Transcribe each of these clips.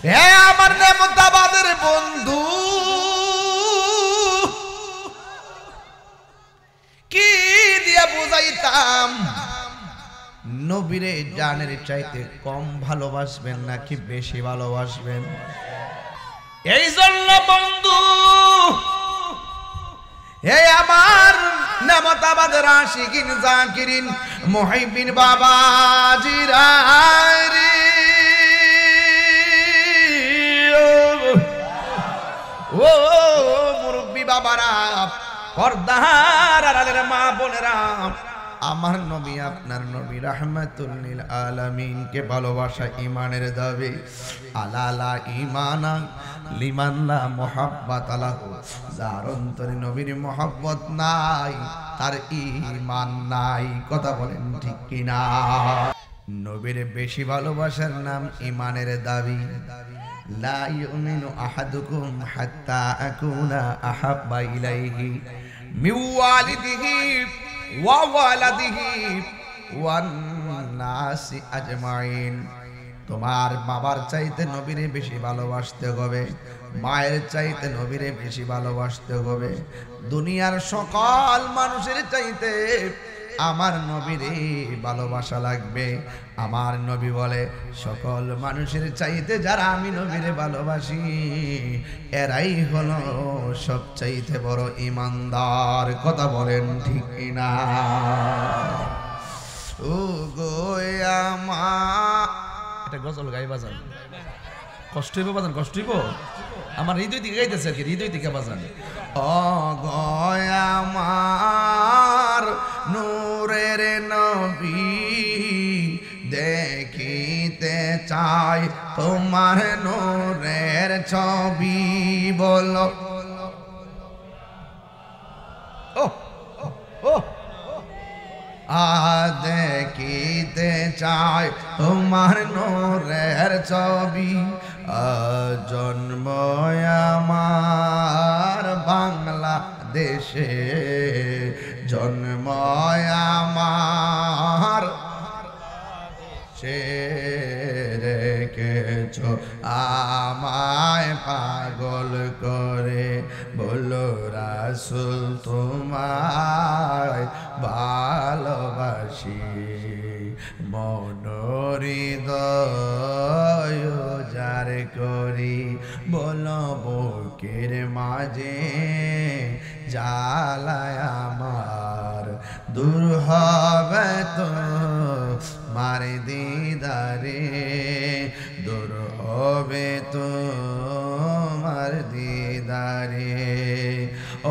হে আমার নেমতাবাদের বন্ধু, কি দিয়ে বুঝাইতাম নবীরে জানের চাইতে কম ভালোবাসবেন নাকি বেশি ভালোবাসবেন? এই জন্য বন্ধু, হে আমার নেমতাবাদের আশিকিন জাকিরিন মুহিব্বিন বাবাজিরা রে, ও মুরব্বি বাবারা, পর্দার আড়ালের মা বোনেরা, আমার নবী আপনার নবী রাহমাতুল লিল আলামিন কে ভালোবাসা ঈমানের দাবি। আলালা ঈমানা লিমান লা মুহাব্বাত লাহু, যার অন্তরে নবীর মুহাব্বত নাই তার ঈমান নাই। কথা বলেন ঠিক কি না? নবীর বেশি ভালোবাসার নাম ঈমানের দাবি। লা ইউমিনু আহাদুকুম হাত্তা আকুনা আহাব্বা ইলাইহি মিন ওয়ালিদিহি ওয়া ওয়ালাদিহি ওয়ান নাসি আজমাইন। তোমার বাবার চাইতে নবীরে বেশি ভালোবাসতে হবে, মায়ের চাইতে নবীরে বেশি ভালোবাসতে হবে, দুনিয়ার সকল মানুষের চাইতে আমার নবীরে ভালোবাসা লাগবে। আমার নবী বলে, সকল মানুষের চাইতে যারা আমি নবীরে ভালোবাসি এরাই হলো সবচাইতে বড় ঈমানদার। কথা বলেন ঠিক কিনা? ও গো আমার, এটা গজল গাই বাজান, কষ্ট হইব বাজান, কষ্ট হইব। আমার হৃদয় দিকে গাইতেছে আর কি, হৃদয় দিকে বাজান। ও গো আমার নূরের নবী, দেখিতে চাই তোমার নূরের ছবি। বলো ও ও, দেখিতে চাই তোমার নূরের ছবি। জন্ম আমার বাংলাদেশে, জন্ম আমার সে রেখেছ আমায় পাগল করে। বলো রাসূল তোমায় ভালোবাসি, মনোহৃদয় যার করি। বলো বুকের মাঝে জ্বালায় আমার, দূর হবে তো মার দিদারে, দূর হবে তো মার দিদারে।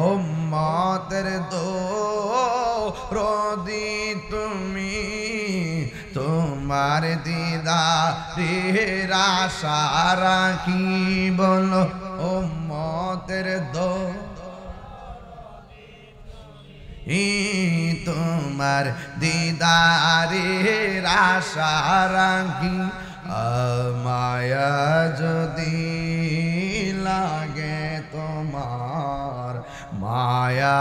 উম্মতের দরদি তুমি, তোমার দিদারের আশা রাখি। বলো উম্মতের তোমার দিদারের আশা রাখি। মায়া যদি লাগে তোমার, মায়া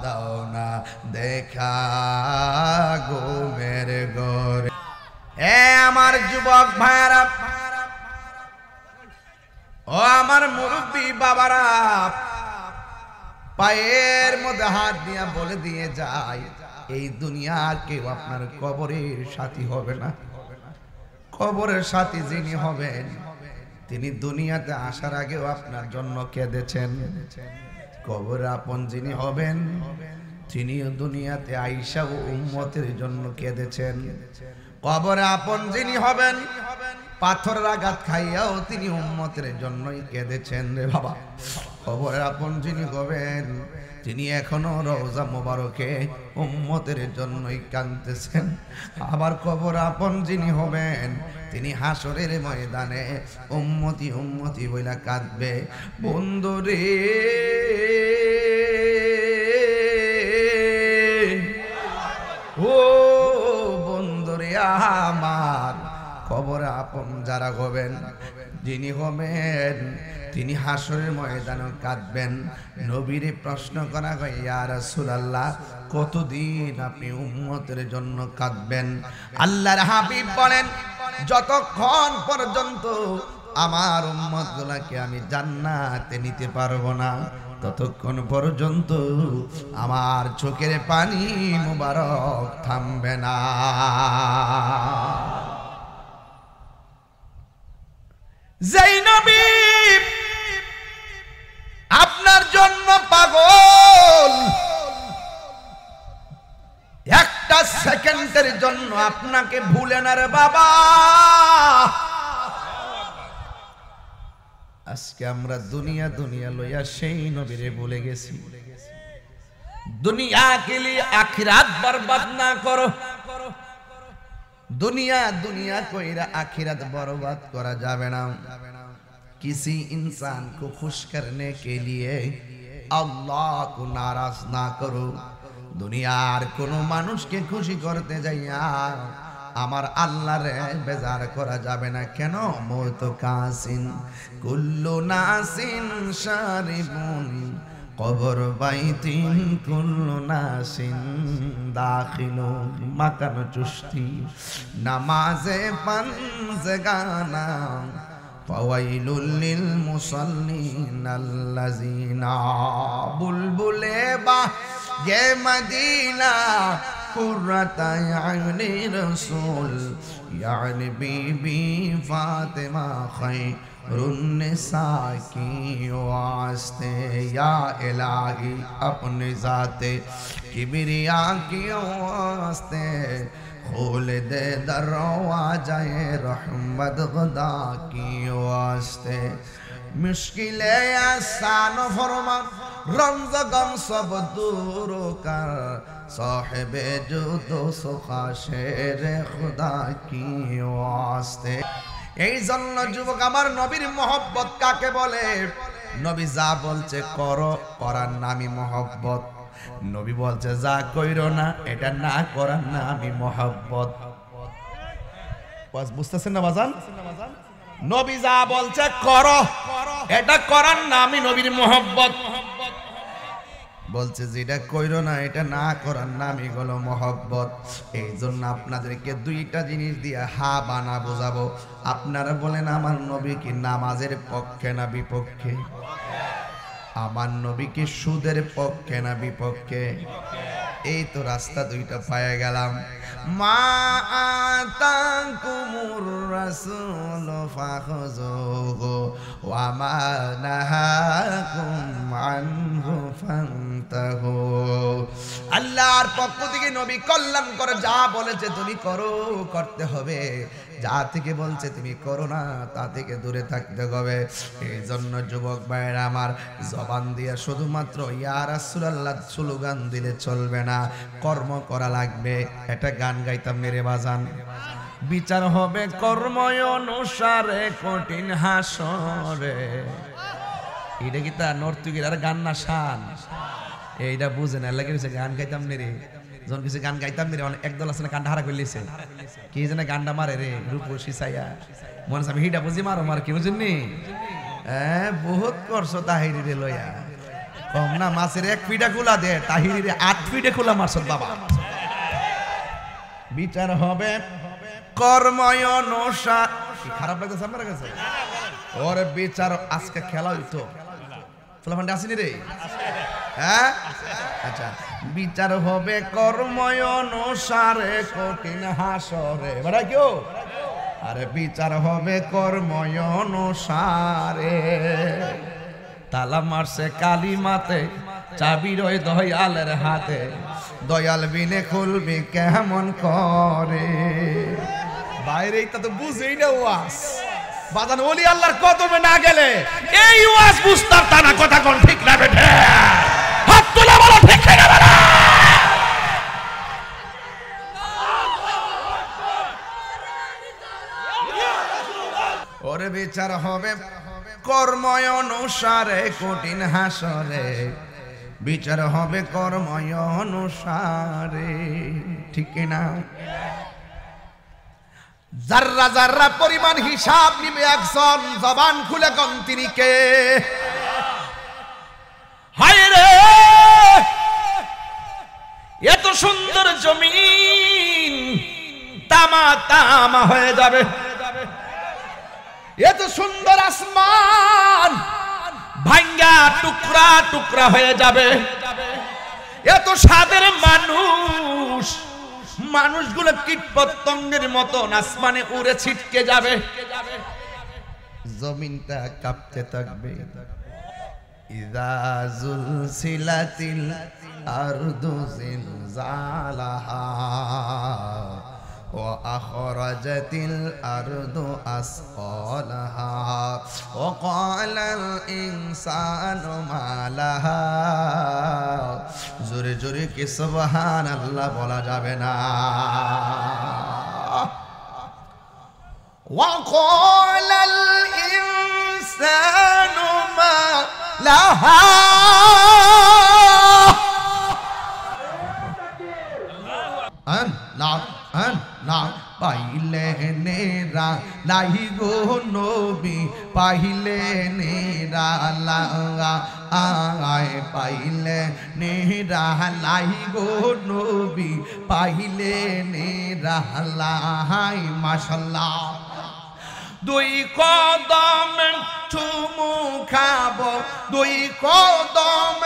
দাও না দেখা ঘুমের ঘরে। এ আমার যুবক ভাইরা, ও আমার মুরব্বী বাবারা, পায়ের মধ্যে হাত দিয়া বলে দিয়ে যায়, এই দুনিয়ার কেউ আপনার কবরের সাথী হবে না। কবরের সাথী যিনি হবেন তিনি দুনিয়াতে আসার আগেও আপনার জন্য কেঁদেছেন। কবরে আপন যিনি হবেন তিনিও দুনিয়াতে আইসা ও উম্মতের জন্য কেঁদেছেন। কবরে আপন যিনি হবেন পাথরের আঘাত খাইয়াও তিনি উম্মতের জন্যই কেঁদেছেন রে বাবা। কবরে আপন যিনি হবেন তিনি এখনো রওজা মোবারকে উম্মতের জন্যই কাঁদতেছেন। আবার কবর আপন যিনি হবেন তিনি হাসরের ময়দানে উম্মতি উম্মতি বইলা কাঁদবে। বন্ধুরে ও বন্ধুরে আমার, কবরে আপন যারা হবেন, যিনি হবেন তিনি হাসরের ময়দানে কাঁদবেন। নবীরে প্রশ্ন করা হয়, ইয়া রাসূলুল্লাহ, কতদিন আপনি উম্মতের জন্য কাঁদবেন? আল্লাহর হাবিব বলেন, যতক্ষণ পর্যন্ত আমার উম্মতগুলোকে আমি জান্নাতে নিতে পারবো না, ততক্ষণ পর্যন্ত আমার চোখের পানি মুবারক থামবে না। যেই নবী আপনার জন্য পাগল, একটা সেকেন্ডের জন্য আপনাকে ভুলে না রে বাবা। আজকে আমরা দুনিয়া দুনিয়া লইয়া সেই নবীরে ভুলে গেছি। দুনিয়া কে লিয়ে আখিরাত বরবাদ না করো। दुनिया दुनिया कोईरा आखिरत बर्बाद करा जावे ना। किसी इंसान को खुश करने के लिए अल्लाह को नाराज ना करो। दुनियार कोनो मानुष के खुशी करते जाइया आमार अल्लाह रे बेजार करा जावे ना। केनो मौत कासिन कुल्लु नासिन शारिबुन कबर बाइतिन कुल्लु नासिन दाखिलु मकान चुश्ती नमाज़े पंज़गाना फ़वाइलुल लिल मुसल्लीन अल्लज़ीना बुलबुले बा ये मदीना कुर्रता यानी रसूल यानी बीबी फातिमा खैरुन्निसा की वास्ते या इलाही अपने ज़ाते किबरिया की वास्ते खोल दे दरवाज़े रहमत खुदा की वास्ते। मुश्किलें आसान फरमा रमज़ गम सब दूर कर साहिबे जुदो सुखा शेर खुदा की वास्ते। এই জন্য যুবক আমার নবীর মহব্বত কাকে বলে? নবী যা বলছে করো, করার নামই মহব্বত। নবী বলছে যা কইরো না, এটা না করার নামই মহব্বত। বুঝতেছেন না বাজান? নবী যা বলছে করো, এটা করার নামই নবীর মহব্বত। বলছে যেটা কইরো না, এটা না করার নামই হলো মহব্বত। এই জন্য আপনাদেরকে দুইটা জিনিস দিয়ে হা বানা বোঝাবো। আপনারা বলেন আমার নবী কি নামাজের পক্ষে না বিপক্ষে? আমার নবী কি সুদের পক্ষে না বিপক্ষে? এই তো রাস্তা দুইটা পায়ে গেলাম। মা আতাকুমুর রাসূল ফাখুযুহু ওয়া মা নাহাকুম আনহু ফান্তাহু। আল্লাহর পক্ষ থেকে নবী কল্যাণ করে যা বলেছে তুমি করো, করতে হবে। যা থেকে বলছে তুমি করো না, তা থেকে দূরে থাকতে হবে। এই জন্য যুবক ভাইরা আমার, জবান দিয়ে শুধুমাত্র ইয়া রাসূলুল্লাহ স্লোগান দিলে চলবে না, কর্ম করা লাগবে। একটা গান গাইতাম মেরে বাজান। বিচার হবে কর্ম অনুসারে কঠিন হাসরে। এটা কি তা নর্তকীর আর গান না শান? এইটা বুঝে না লাগে গান গাইতাম রে। যখন কিছু গান গাইতাম রে, অনেক একদল আছে না গানটা হারা করলিছে, কি যেন গানটা মারে রে রূপসী ছায়া। মনে আছে আমি হিটা বুঝি মারো মার, কি বুঝুননি? বহুত করছো তাহিরি রে লইয়া। কম না মাছের 1 ফিটা খোলা দে, তাহিরি রে 8 ফিটে খোলা মারছ বাবা। বিচার হবে কর্ম অনুসার। কি খারাপ লাগতেছে আপনার কাছে? ওরে বিচার আজকে খেলা হইতো ফুলাফান্ডে আসেনি রে? হ্যাঁ আচ্ছা, বিচার হবে কর্ম অনুসারে কঠিন হাসরে। বড় কেউ আরে বিচার হবে কর্ম অনুসারে। তালা মারছে কালিমাতে, চাবি রয় দয়ালের হাতে। দয়াল বিনে খুলবি কেমন করে? বাইরে এটা তো বুঝেই না ওয়াজ বাজান। ওলি আল্লাহর কদমে না গেলে এই ওয়াজ বুঝতাম তা না। কথা কোন ঠিক না বেঠে? হাত তুলে বলো ঠিক না বেটা? ওরে বিচার হবে কর্ম অনুসারে কঠিন হাসরে। বিচার হবে কর্ম অনুসারে, ঠিক না? জাররা জাররা পরিমাণ হিসাব নিবে একজন, জবান খুলে কোন তিনি কে? হায় রে এত সুন্দর জমিন তামা তামা হয়ে যাবে, এত সুন্দর আসমান ভাঙ্গা টুকরা টুকরা হয়ে যাবে, এত স্বাদের মানুষ, মানুষগুলো কীট পতঙ্গের মতন আসমানে উড়ে ছিটকে যাবে, জমিনটা কাঁপতে থাকবে। ইযা যুলসিলাতিল আরদু জিলজালাহা ওয়া আখরাজাতিল আরদু আসকালাহা ওয়া ক্বালাল ইনসানু মা লাহা। জোরে জোরে কি সুবহানাল্লাহ বলা যাবে না? ওয়া ক্বালাল ইনসানু মা লাহা। পাইলে নেরা লাই গো নবী, পাইলে নেরা আয়, পাইলে নেরা লাই গো নবী, পাইলে নেরা লাই। মাশাআল্লাহ দুই কদম চুমু খাবো, দুই কদম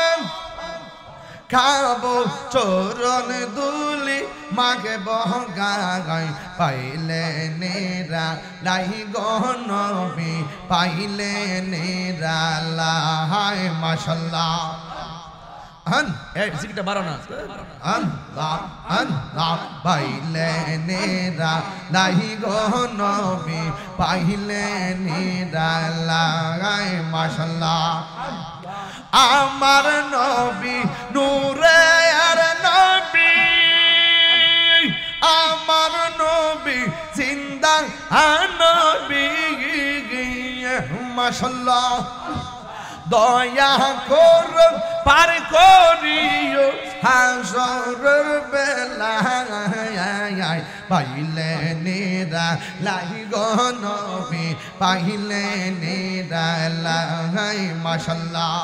খাবো, চরণ দুলি মাগে বগাই, পাইলে নেরা লাই গো নবী, পাইলে নেরা লাই। মাশাআল্লাহ এই জিকিরটা বাড়ো না। আল্লাহ আল্লাহ পাইলে নেরা লাই গো নবী, পাইলে নেরা লাই। মাশাআল্লাহ আমার নবী নূরে আর নবী, আমার নবী জিন্দা নবী। মাশাআল্লাহ দয়া কর পার করিও হাসরের বেলায়, পাইলে নেরা লাই গো নবী, পাইলে নেরা লাই। মাশাআল্লাহ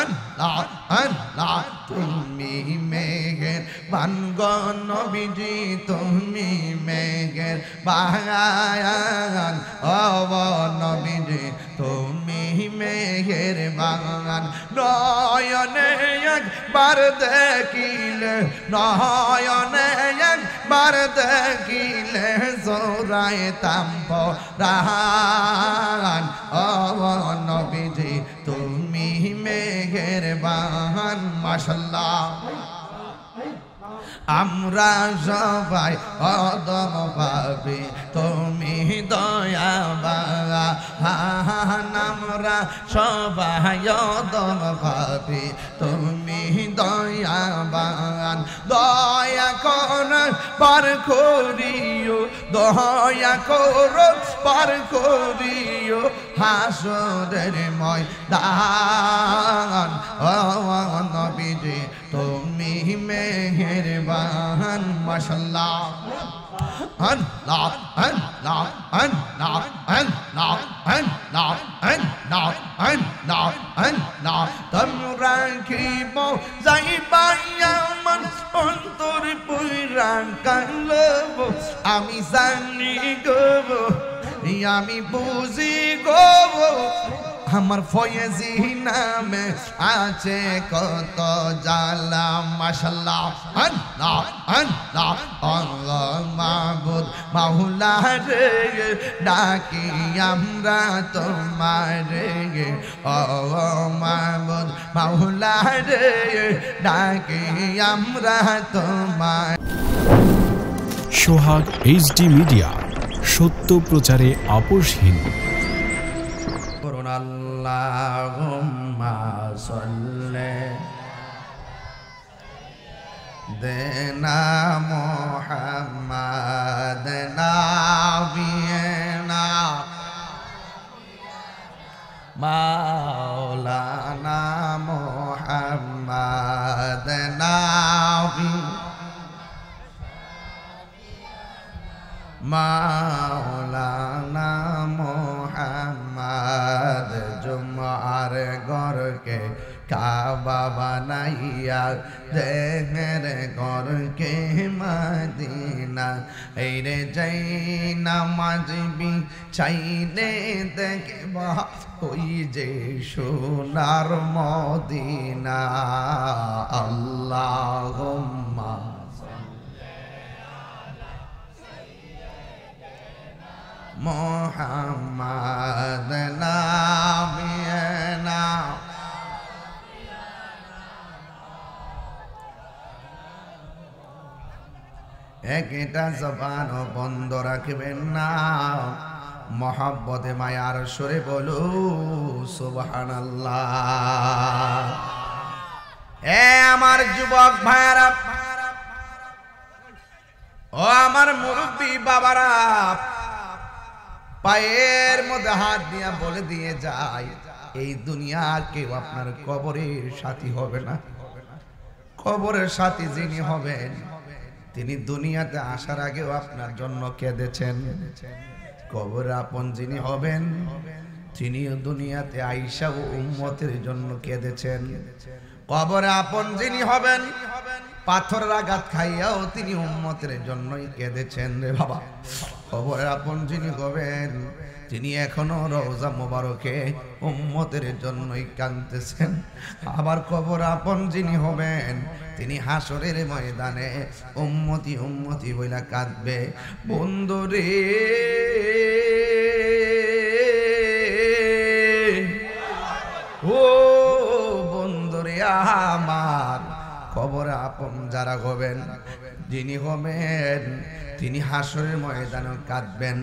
আল্লাহ আল্লাহ তুমি মেঘের বান গো নবীজি, তুমি মেঘের বান ও নবীজি, তুমি মেঘের বাগান। নয়নে একবার দেখিলে, নয়নে একবার দেখিলে জোড়াইতাম পরাণ ও নবীজি, তুমি মেঘের বাগান। মাশাআল্লাহ আমরা সবাই অদম পাবে, তুমি দয়াবান। আমরা সবাই অদম পাবে, তুমি দয়াবান। দয়া কর পার করিও, দয়া কর পার করিও হাসরের ময়দান ও নবীজি, তুমি মেহেরবান। মাশাআল্লাহ আল্লাহ আল্লাহ আল্লাহ আল্লাহ আল্লাহ আল্লাহ আল্লাহ আল্লাহ। তোমরা রাখিব যাইবাই আমার অন্তর পুরা কালব, আমি জানি গো, আমি বুঝি গো, আমার ফয়েজি নামে আছে কত জালা। মাশাআল্লাহ আল্লাহ আল্লাহ আল্লাহ মাবুদ মাওলা রে, ডাকি আমরা তোমারে ও মাবুদ মাওলা রে, ডাকি আমরা তোমার। সোহাগ HD মিডিয়া, সত্য প্রচারে আপোষহীন। আল্লাহুম্মা সাল্লি দেনা মুহাম্মাদ নাবিয়না মাওলানা মুহাম্মাদ নাবি মাওলানা মোহাম্মদ জুমার ঘরকে কাবা বানাইয়া দেহের ঘরকে মদিনা এই রে যাই নামাজ বি চাইলে দেখবা ওই যে সোনার মদিনা আল্লাহুম্মা মোহাম্মদ নাবিয়ানা একটা জবান বন্ধ রাখবেন না মহব্বতে মায়ার সুরে বলো সুবহানাল্লাহ। এ আমার যুবক ভাইরা ও আমার মুরব্বী বাবারা, পায়ের মধ্যে হাত দিয়া বলে দিয়ে যায় এই দুনিয়ার কেউ আপনার কবরের সাথী হবে না। কবরের সাথী যিনি হবেন তিনি দুনিয়াতে আসার আগেও আপনার জন্য কেঁদেছেন। কবরে আপন যিনি হবেন তিনিও দুনিয়াতে আয়েশা ও উম্মতের জন্য কেঁদেছেন। কবরে আপন যিনি হবেন পাথরের আঘাত খাইয়াও তিনি উম্মতের জন্যই কেঁদেছেন রে বাবা। কবরে আপন যিনি হবেন তিনি এখনো রওজা মোবারকে উম্মতের জন্যই কাঁদতেছেন। আবার কবর আপন যিনি হবেন তিনি হাসরের ময়দানে উম্মতি উম্মতি বইলা কাঁদবে। বন্ধুরে ও বন্ধুরে আমার, কবর আপন যারা হবেন যিনি হবেন তিনি হাসরের ময়দানে কাঁদবেন।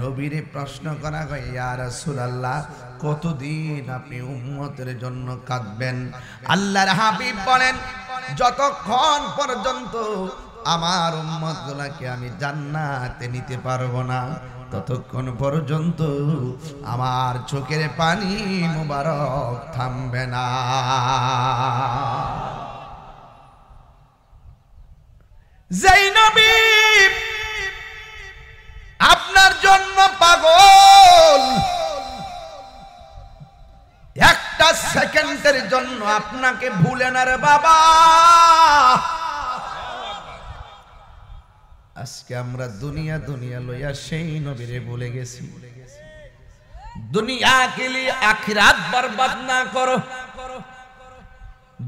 নবীরে প্রশ্ন করা হয়, ইয়া রাসূলুল্লাহ কতদিন আপনি উম্মতের জন্য কাঁদবেন? আল্লাহর হাবিব বলেন, যতক্ষণ পর্যন্ত আমার উম্মতগুলোকে আমি জান্নাতে নিতে পারবো না ততক্ষণ পর্যন্ত আমার চোখের পানি মুবারক থামবে না। যেই নবী আপনার জন্য পাগল, একটা সেকেন্ডের জন্য আপনাকে ভুলে না রে বাবা। আজকে আমরা দুনিয়া দুনিয়া লইয়া সেই নবীরে ভুলে গেছি। দুনিয়া কে লিয়ে আখিরাত বরবাদ না করো।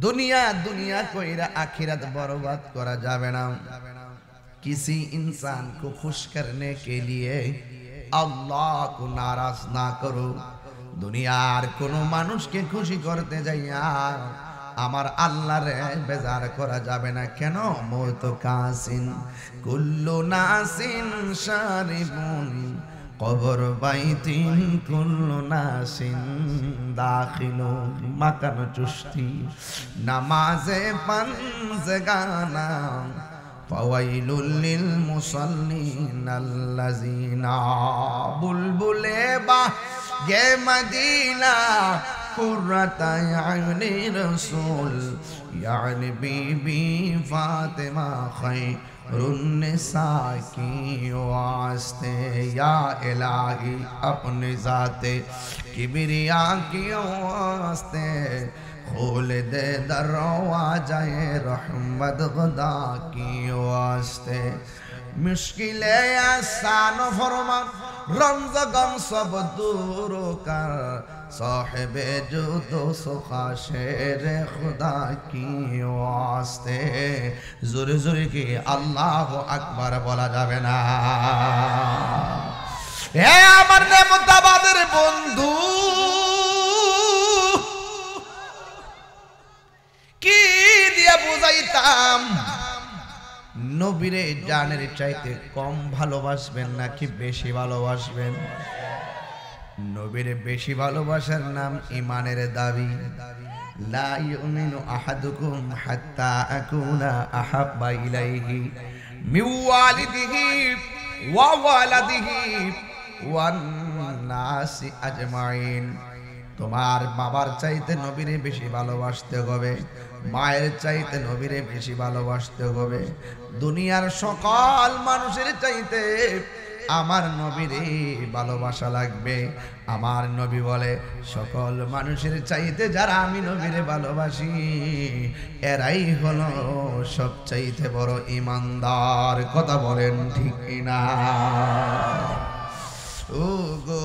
दुनिया दुनिया कोईरा आखिरत बर्बाद करा जावे ना। किसी इंसान को खुश करने के लिए अल्लाह को नाराज ना करो। दुनियार कोनो मानुष के खुशी करते जाइया आमार अल्लाह रे बेजार करा जावे ना। केनो मौत कासिन कुल्लु नासिन शारिबुन कबर बाइतिन कुल्लु नासिन दाखिलु मकान चुश्ती नमाज़े पंज़गाना फवाइलुल लिल मुसल्लीन अल्लज़ीना बुलबुले बा ये मदीना कुर्रता यानी रसूल यानी बीबी फातिमा खैरुन्निसा की वास्ते या इलाही अपने ज़ाते किबरिया की वास्ते खोल दे दरवाज़े रहमत खुदा की वास्ते। मुश्किले आसान फरमा रमज़ गम सब दूर कर साहिबे जुदो सुखा शेर खुदा की वास्ते। जोरे जोरे की अल्लाह अकबर बोला जावे ना। हे आमर ने मुताबादर बंधु की दिया बुझाइताम नबीरे जानेर चाইতে कम ভালোবাসবেন নাকি বেশি ভালোবাসবেন? নবীরে বেশি ভালোবাসার নাম ঈমানের দাবি। লা ইউমিনু আহাদুকুম হাত্তা আকুনা আহাব্বা ইলাইহি মিন ওয়ালিদিহি ওয়া ওয়ালাদিহি ওয়ান নাসি আজমাইন। তোমার বাবার চাইতে নবীরে বেশি ভালোবাসতে হবে, মায়ের চাইতে নবীরে বেশি ভালোবাসতে হবে, দুনিয়ার সকল মানুষের চাইতে আমার নবীরে ভালোবাসা লাগবে। আমার নবী বলে সকল মানুষের চাইতে যারা আমি নবীরে ভালোবাসি এরাই হলো সবচাইতে বড় ঈমানদার। কথা বলেন ঠিক কিনা? ও গো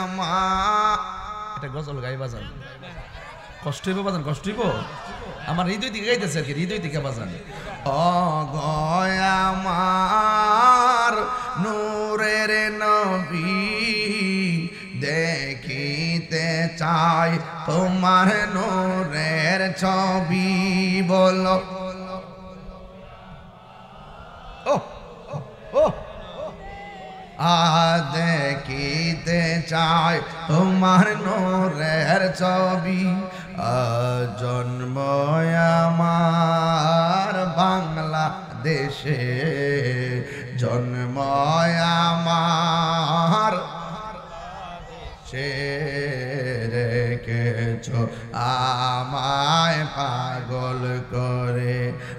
আমার এটা গজল গাই বাজান, কষ্ট হইব বাজান, কষ্ট হইব। আমার হৃদয় থেকে গাইতেছে আর কি, হৃদয় থেকে বাজান। ও গো আমার নূরের নবী দেখিতে চাই তোমার নূরের ছবি। বলো ও ও দেখিতে চাই তোমার নূরের ছবি। জন্ম আমার বাংলাদেশে, জন্ম আমার সে রেখেছ আমায় পাগল করে।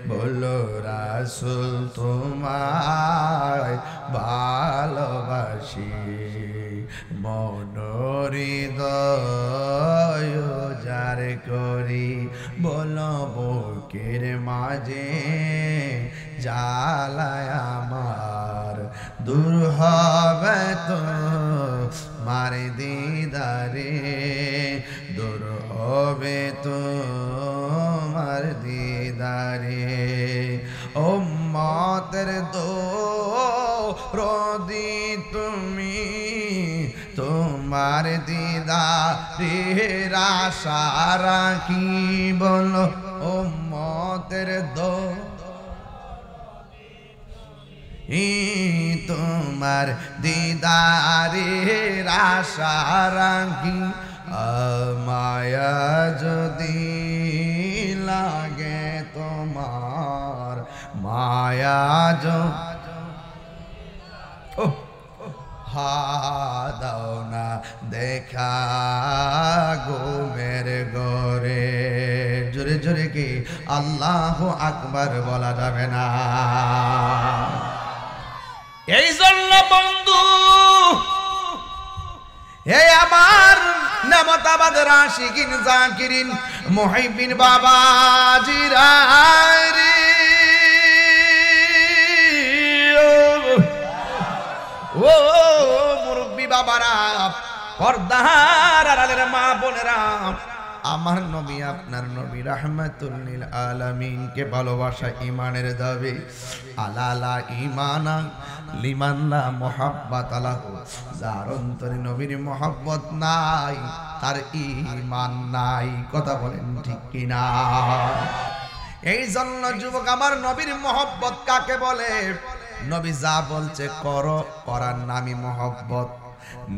বলো রাসূল তোমায় ভালোবাসি, মনোহৃদয় যার করি। বলো বুকের মাঝে জ্বালায় আমার, দূর হবে তো মার দিদারে, দূর হবে তো মার দিদারে। উম্মতের দরদি তুমি, তোমার দিদারের আশা রাখি। বলো উম্মতের তোমার দিদারের আশা রাখি। মায়া যদি লাগে তোমার, মায়া দাও না দেখা ঘুমের ঘরে। জোরে জোরে কি আল্লাহু আকবার বলা যাবে না? এই জন্য বন্ধু, এই আমার নেমতাবাদের আশিকিন জাকিরিন মুহিব্বিন বাবাজিরা রে, ও মুরব্বি বাবারা, পর্দার আড়ালের মা বোনেরা, আমার নবী আপনার নবী রাহমাতুল লিল আলামিনকে ভালোবাসা ঈমানের দাবি। আলালা ঈমানা লিমান লা মুহাব্বাত লাহু, যার অন্তরে নবীর মহব্বত নাই তার ঈমান নাই। কথা বলেন ঠিক কিনা? এই জন্য যুবক, আমার নবীর মহব্বত কাকে বলে? নবী যা বলছে করো, করার নামই মহব্বত।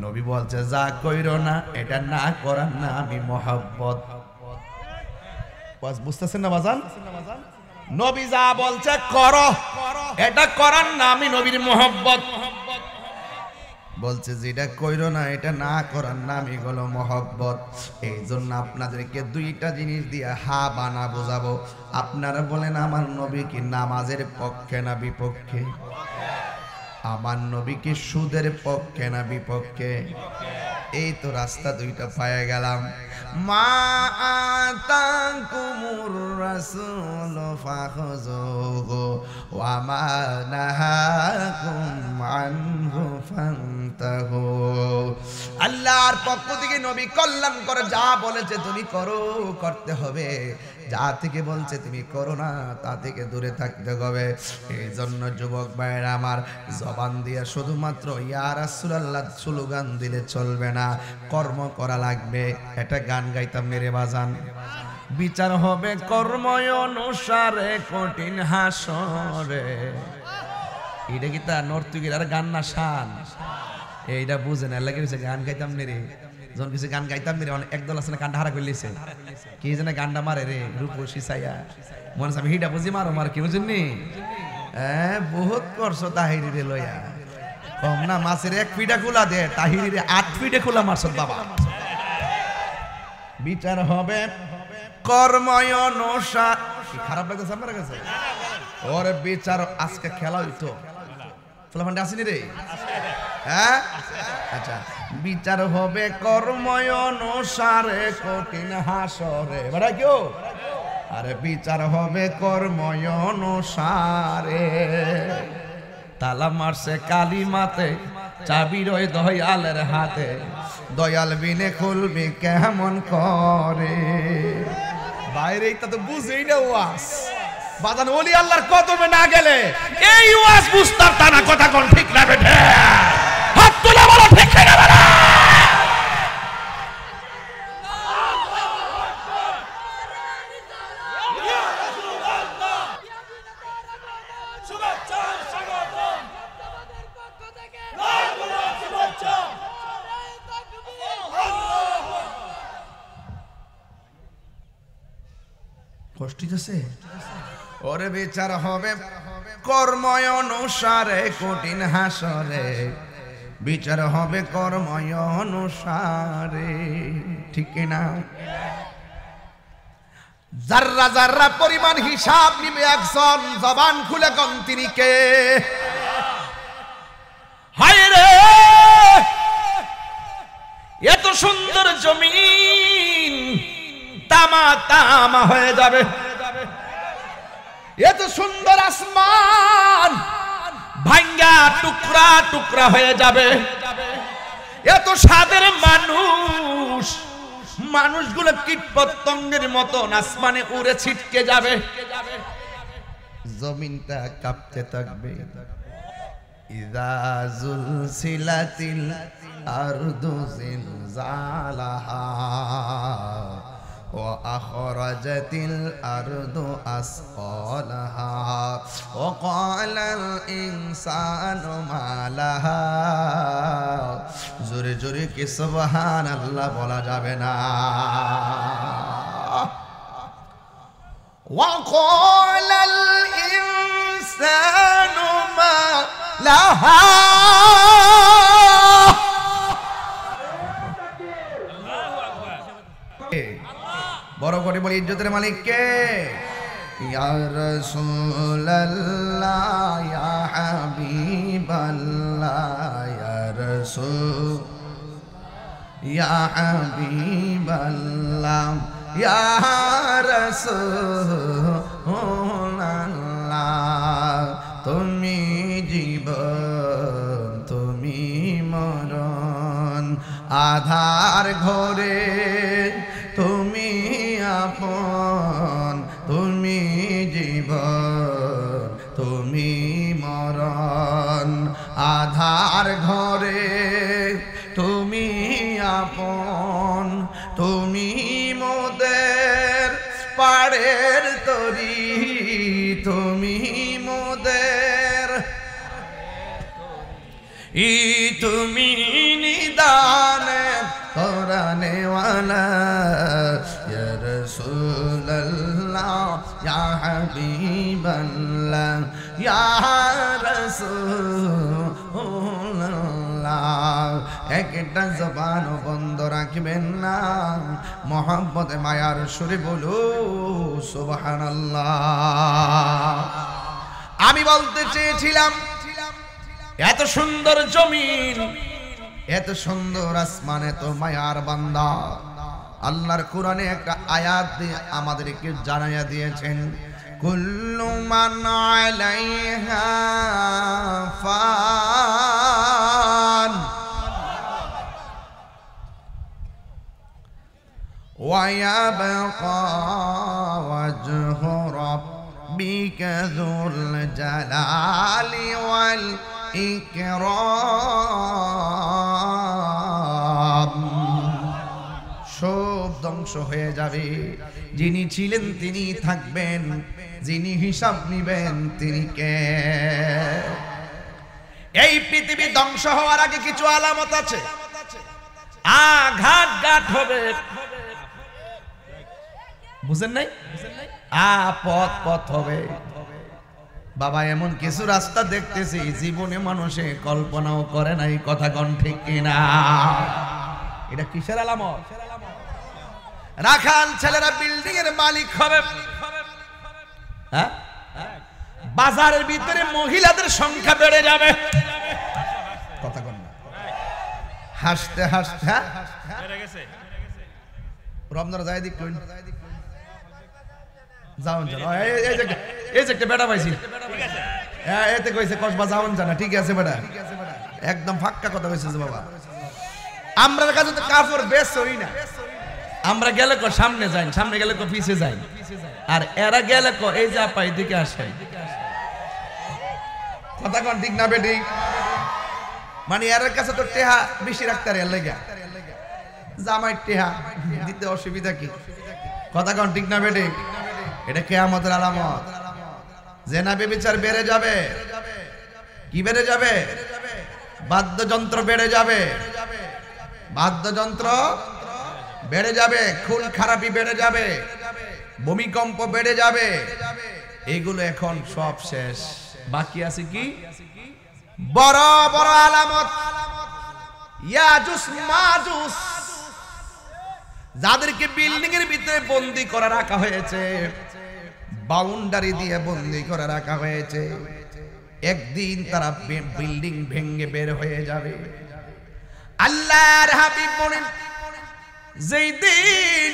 নবী বলছে যা কইরো না, এটা না করার নামই মহব্বত। বুঝতেছেন না বাজান? নবী যা বলছে করো, এটা করার নামই নবীর মহব্বত। বলছে যেটা কইরো না, এটা না করার নামই হলো মহব্বত। এই জন্য আপনাদেরকে দুইটা জিনিস দিয়ে হা বানা বোঝাবো। আপনারা বলেন আমার নবী কি নামাজের পক্ষে না বিপক্ষে? আমার নবী কি সুদের পক্ষে না বিপক্ষে? এই তো রাস্তা দুইটা পায়ে গেলাম। মা আতাকুমুর রাসূল ফাখুযুহু ওয়া মা নাহাকুম আনহু ফান্তাহু। আল্লাহর পক্ষ থেকে নবী কল্যাণ করে যা বলেছে তুমি করো, করতে হবে। যা থেকে বলছে তুমি করো না, তা থেকে দূরে থাকতে হবে। এই জন্য যুবক ভাইরা আমার, জবান দিয়ে শুধুমাত্র ইয়া রাসূলুল্লাহ স্লোগান দিলে চলবে না, কর্ম করা লাগবে। এটা গান গাইতাম মেরে বাজান। বিচার হবে কর্ম অনুসারে কঠিন হাসরে। এটা কি তা নর্তকীর আর গান না শান? এইটা বুঝে না লাগে গান গাইতাম রে, যখন কিছু গান গাইতাম রে, অনেক একদল আছে না গানটা হারা করলিছে, কি যেন গানটা মারে রে রূপসী ছায়া, মনে আছে আমি হিটা বুঝি মারো মার কি বুঝিনি? বহুত করছো তাহিরি রে লইয়া, কম না মাছের 1 ফিটা খোলা দে, তাহিরি রে 8 ফিটে খোলা মারছ বাবা। বিচার হবে কর্ম অনুসার। খারাপ লাগতেছে আপনার কাছে? ওরে বিচার আজকে খেলা হইতো, ফুলাফান্ডে আসেনি রে? হ্যাঁ, আচ্ছা। বিচার হবে কর্ময় অনুসারে কঠিন হাসরে, বেড়া কেউ? আরে বিচার হবে কর্ময় অনুসারে। তালা মারছে কালিমাতে, চাবি রয় দয়ালের হাতে, দয়াল বিনে খুলবি কেমন করে। বাইরে এটা তো বুঝেই না ওয়াজ বাদান, ওলি আল্লাহর কদমে না গেলে এই ওয়াজ বুঝতাম তা না। কথা কোন ঠিক না বেঠে? হাত তোলা বলো ঠিক না বেটা? কষ্ট আছে। ওরে বিচার হবে কর্ময় অনুসারে কঠিন হাসরে, বিচার হবে কর্ময় অনুসারে, ঠিক না? যার্রা যার্রা পরিমাণ হিসাব নিবে একজন, জবান খুলে কোন তিনি কে? হায় রে, এত সুন্দর জমিন তামা তামা হয়ে যাবে, এত সুন্দর আসমান ভাঙ্গা টুকরা টুকরা হয়ে যাবে, এত সাদের মানুষ, মানুষগুলো কীট পতঙ্গের মতন আসমানে উড়ে ছিটকে যাবে, জমিনটা কাঁপতে থাকবে। ইযা যুলসিলাতিল আরদু জিলজালাহা وأخرجت الأرض أثقالها وقال الإنسان ما لها। জোরে জোরে কি সুবহানাল্লাহ বলা যাবে না? وقال الإنسان ما لها। বড় করে বলি ইজ্জতের মালিক কে? ইয়া রাসূলুল্লাহ ইয়া হাবিবাল্লাহ ইয়া রাসূল ইয়া হাবিবাল্লাহ ইয়া রাসূলুল্লাহ। তুমি জীবন তুমি মরণ, আধার ঘরে তুমি আপন, তুমি জীবন তুমি মরণ, আধার ঘরে তুমি আপন, তুমি মোদের পাড়ের তরি, তুমি মোদের তুমি নিদানে কোরআনে ওয়ালা ইয়া রাসূলুল্লাহ ইয়া হাবিবাল্লাহ ইয়া রাসূলুল্লাহ। একটা জবান বন্ধ রাখবেন না, মোহাম্মদে মায়ার সুরে বলো সুবহানাল্লাহ। আমি বলতে চেয়েছিলাম এত সুন্দর জমিন, এত সুন্দর আসমান, এত মায়ার বান্দা, আল্লাহর কোরআনে একটা আয়াত দিয়ে আমাদেরকে জানাইয়া দিয়েছেন, কুল্লু মান আলাইহা ফান ওয়া ইয়াবকা ওয়াজহু রাব্বিকা যুল জালালি ওয়াল ইকরাম। সব ধ্বংস হয়ে যাবে, যিনি ছিলেন তিনি থাকবেন, যিনি হিসাব নিবেন তিনি কে? এই পৃথিবী ধ্বংস হওয়ার আগে কিছু আলামত আছে, আঘাত ঘাট হবে, বুঝেন নাই? পথ পথ হবে। বাবা এমন কিছু রাস্তা দেখতেছি জীবনে মানুষে কল্পনাও করে নাই, কথা কোন ঠিক কিনা? এটা কিসের আলামত? রাখাল ছেলেরা বিল্ডিং এর মালিক হবে, বাজারের ভিতরে মহিলাদের সংখ্যা বেড়ে যাবে। কথা কন না, হাসতে হাসতে রমজান যাই দিক কইন যাওন জানা এই যে একটা বেটা পাইছি, হ্যাঁ এতে কইছে কসবা যাওন জানা, ঠিক আছে বেটা, একদম ফাক্কা কথা কইছে যে বাবা। আমরা কাছে তো কাপড় বেশ হই না, আমরা গেলে কো সামনে যাই, সামনে গেলে কো পিছে যাই, আর এরা গেলে কো এই যে আপা এদিকে আসে। কথা কন ঠিক না বেটি? মানে এর কাছে তো টেহা বেশি রাখতে আর লেগে জামাই টেহা দিতে অসুবিধা কি? কথা কন ঠিক না বেটি? এটা কিয়ামতের আলামত। জেনা ব্যভিচার বেড়ে যাবে। কি বেড়ে যাবে? বাদ্যযন্ত্র বেড়ে যাবে, বাদ্যযন্ত্র বেড়ে যাবে, খুন খারাপি বেড়ে যাবে, ভূমিকম্প বেড়ে যাবে। এগুলো এখন সব শেষ, বাকি আছে কি? বড় বড় আলামত। ইয়াজুজ মাজুজ, যাদেরকে বিল্ডিং এর ভিতরে বন্দি করে রাখা হয়েছে, বাউন্ডারি দিয়ে বন্দি করে রাখা হয়েছে, একদিন তারা বিল্ডিং ভেঙে বের হয়ে যাবে। আল্লাহর হাবিব বলেন, যেই দিন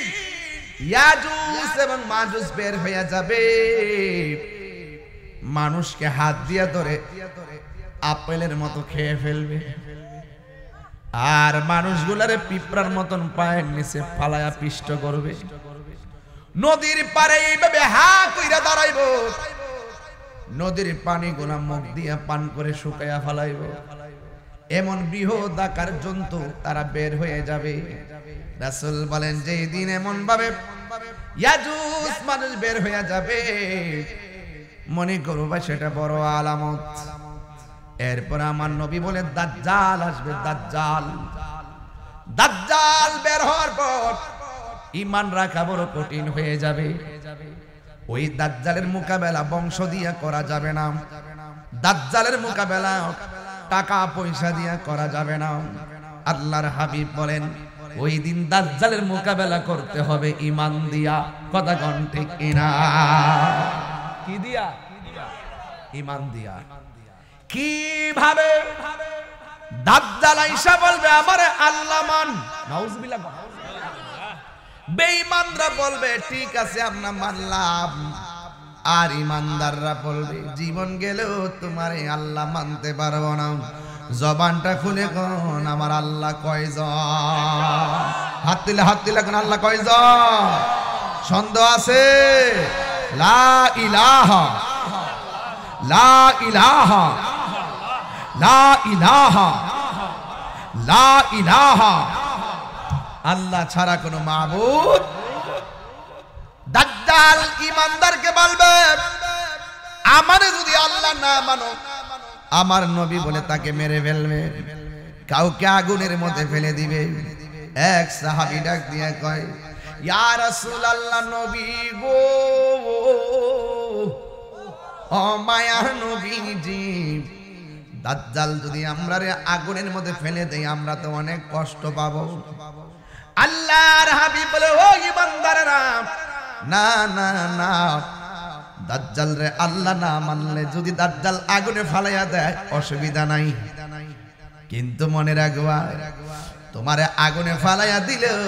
ইয়াজুজ এবং মাজুজ বের হয়ে যাবে, মানুষকে হাত দিয়ে ধরে আপেলের মতো খেয়ে ফেলবে, আর মানুষগুলারে পিঁপড়ার মতন পায়ের নিচে ফালায়া পিষ্ট করবে। নদীর পারে এইভাবে হা কইরা দাঁড়াইব, নদীর পানি গুলা মুখ দিয়া পান করে শুকাইয়া ফালাইব। এমন বৃহৎ আকার জন্তু তারা বের হয়ে যাবে। রাসূল বলেন, যেই দিন এমন ভাবে ইয়াজুজ মানুষ বের হয়ে যাবে, মনে করবা সেটা বড় আলামত। এরপর আমার নবী বলে, দাজ্জাল আসবে। দাজ্জাল, দাজ্জাল বের হওয়ার পর ঈমান রাখা বড় কঠিন হয়ে যাবে। ওই দাজ্জালের মোকাবেলা বংশ দিয়া করা যাবে না, দাজ্জালের মোকাবেলা টাকা পয়সা দিয়া করা যাবে না। আল্লাহর হাবিব বলেন, ওই দিন দাজ্জালের মোকাবেলা করতে হবে ঈমান দিয়া। কথা কোন ঠিক কিনা? কি দিয়া? ঈমান দিয়া। কিভাবে? দাজ্জাল আইসা বলবে, আমারে আল্লাহ মান। নাউজুবিল্লাহ। বেঈমানরা বলবে, ঠিক আছে আমরা মানলাম। আর ঈমানদাররা বলবে, জীবন গেলেও তোমারে আল্লাহ মানতে পারবো না। জবানটা খুলে কোন আমার আল্লাহ কয়জন? হাত দিলে কোন আল্লাহ কয়জন? সন্দেহ আছে? লা ইলাহা, লা ইলাহা, লা ইলাহা, লা ইলাহা, আল্লাহ ছাড়া কোনো মাবুদ। দাজ্জাল ঈমানদারকে বলবে, আমারে যদি আল্লাহ না মানো, আমার নবী বলে তাকে মেরে ফেলবে, কাউকে আগুনের মধ্যে ফেলে দিবে। এক সাহাবী ডাক দিয়ে কয়, ইয়া রাসূলুল্লাহ, নবী গো, ও মায়ার নবীজি, দাজ্জাল যদি আমরারে আগুনের মধ্যে ফেলে দেয়, আমরা তো অনেক কষ্ট পাবো। আল্লাহর হাবিব বলে, ও ঈমানদাররা, না না না, দাজ্জাল রে আল্লাহ না মানলে যদি দাজ্জাল আগুনে ফালাইয়া দেয় অসুবিধা নাই, কিন্তু মনে রাখবা, তোমারে আগুনে ফালাইয়া দিলেও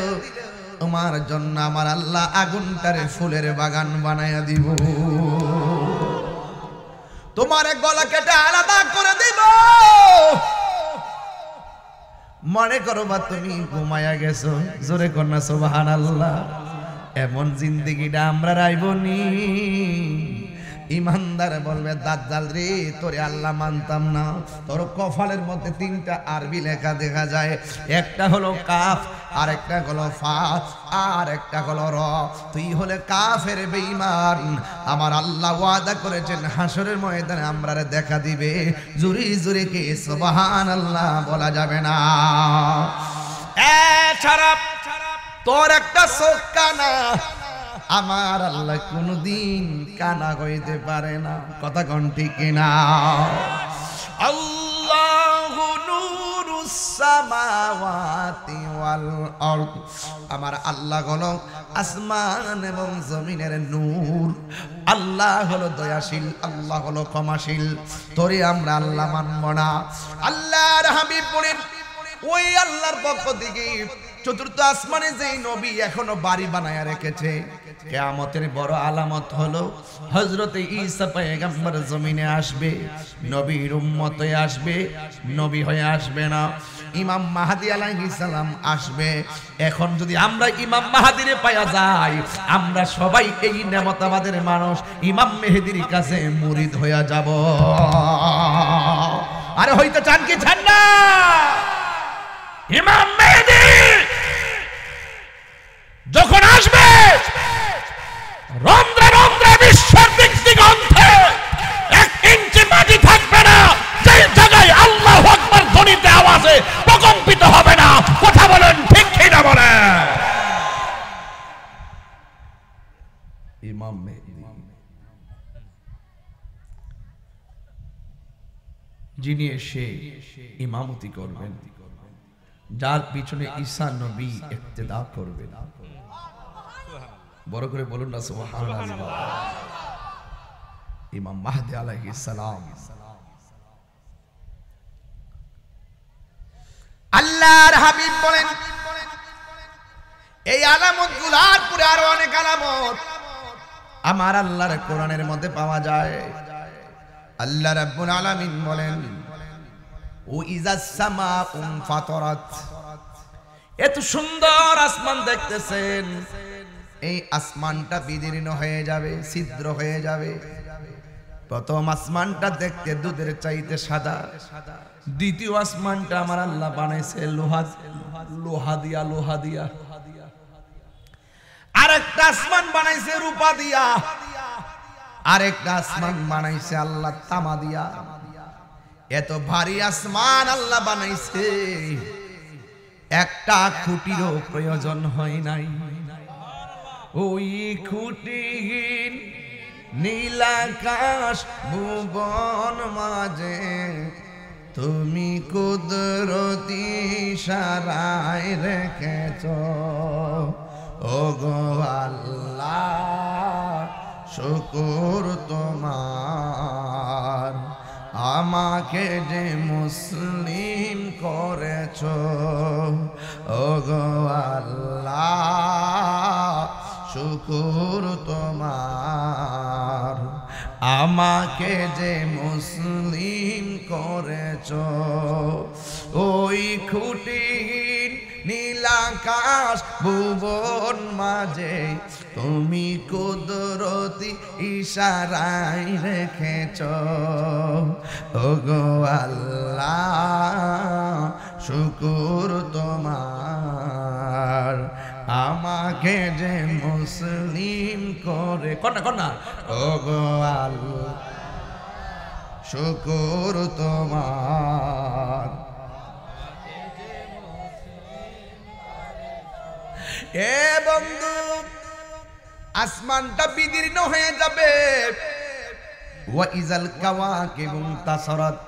তোমার জন্য আমার আল্লাহ আগুনটারে ফুলের বাগান বানাইয়া দিব, তোমার গলা কেটে আলাদা করে দিব। মনে করবা তুমি ঘুমায়া গেছো, জোরে কন্যা সুবহানাল্লাহ। এমন জিন্দেগিটা আমরা রাইবনি। ইমানদার বলবে, দাজ্জাল রে, তোরে আল্লাহ মানতাম না। তোর কপালের মধ্যে তিনটা আরবি লেখা দেখা যায়, একটা হলো কাফ, আর একটা হলো ফা, আর একটা হলো র। তুই হলে কাফের বেঈমান। আমার আল্লাহ ওয়াদা করেছেন হাসরের ময়দানে আমরারে দেখা দিবে। জুরি জুরি কে সুবহানাল্লাহ বলা যাবে না। এছাড়া তোর একটা চোখ কানা, আমার আল্লাহ কোনদিন কানা হইতে পারে না। কথা কোন ঠিক কিনা? আল্লাহু নূরুস সামাওয়াতি ওয়াল আরদ, আমার আল্লাহ হলো আসমান এবং জমিনের নূর। আল্লাহ হলো দয়াশীল, আল্লাহ হলো ক্ষমাশীল, তোরে আমরা আল্লাহ মানব না। আল্লাহর হাবিব বলেন ওই আল্লাহর পক্ষ থেকে চতুর্থ আসমানে যেই নবী এখনো বাড়ি বানায়া রেখেছে, কিয়ামতের বড় আলামত হলো হযরতে ঈসা পয়গম্বর জমিনে আসবে, নবীর উম্মত হয়ে আসবে, নবী হয়ে আসবে না। ইমাম মাহদী আলাইহিস সালাম আসবে। এখন যদি আমরা ইমাম মাহদীরে পাওয়া যায়, আমরা সবাই এই নেমতাবাদের মানুষ ইমাম মেহেদীর কাছে মুরিদ হয়ে যাব। আরে হইতে চান কি চান না? ইমাম মেহেদী যখন আসবে, রন্ধ্রে রন্ধ্রে বিশ্বের দিগন্তে 1 ইঞ্চি মাটি থাকবে না, যেই জায়গায় আল্লাহু আকবার ধ্বনিতে আওয়াজে প্রকম্পিত হবে না। কথা বলেন ঠিক কি না বলেন? ইমাম মেহেদী যিনি এসে ইমামতি করবেন, যার পিছনে ঈসা নবী ইক্তেদা করবেন। বড় করে বলুন না সুবহানাল্লাহ। ইমাম মাহদী আলাইহিস সালাম। আল্লাহর হাবিব বলেন এই আলামতগুলোর পরে আরো অনেক আলামত আমার আল্লাহর কোরআনের মধ্যে পাওয়া যায়। আল্লাহ রাব্বুল আলামিন বলেন ও ইজাস সামাউ ফাতারাত, এত সুন্দর আসমান দেখতেছেন, এই আসমানটা বিদীর্ণ হয়ে যাবে, ছিদ্র হয়ে যাবে। প্রথম আসমানটা দেখতে দুধের চাইতে সাদা, দ্বিতীয় আসমানটা আমার আল্লাহ বানাইছে লোহা দিয়া। আরেকটা আসমান বানাইছে রূপা দিয়া, আরেকটা আসমান বানাইছে আল্লাহ তামা দিয়া। এত ভারী আসমান আল্লাহ বানাইছে, একটা খুঁটিরও প্রয়োজন হয় নাই। ওই খুঁটিহীন নীলাকাশ ভুবন মাঝে তুমি কুদরতি ইশারায় রেখেছো। ও গো আল্লাহ শুকর তোমার, আমাকে যে মুসলিম করেছো। ও গো আল্লাহ শুকর তোমার, আমাকে যে মুসলিম করেছো। ওই খুঁটিহীন নীলাকাশ ভুবন মাঝে তুমি কুদরতি ইশারায় রেখেছো। ও গো আল্লাহ শুকর তোমার, আমাকে যে মুসলিম করে। কন্যা ও গো আল্লাহ শুকর তোমার। এ বন্ধু, আসমানটা বিদীর্ণ হয়ে যাবে। ওয়া ইজাল কাওয়াকিবু তাসারাত,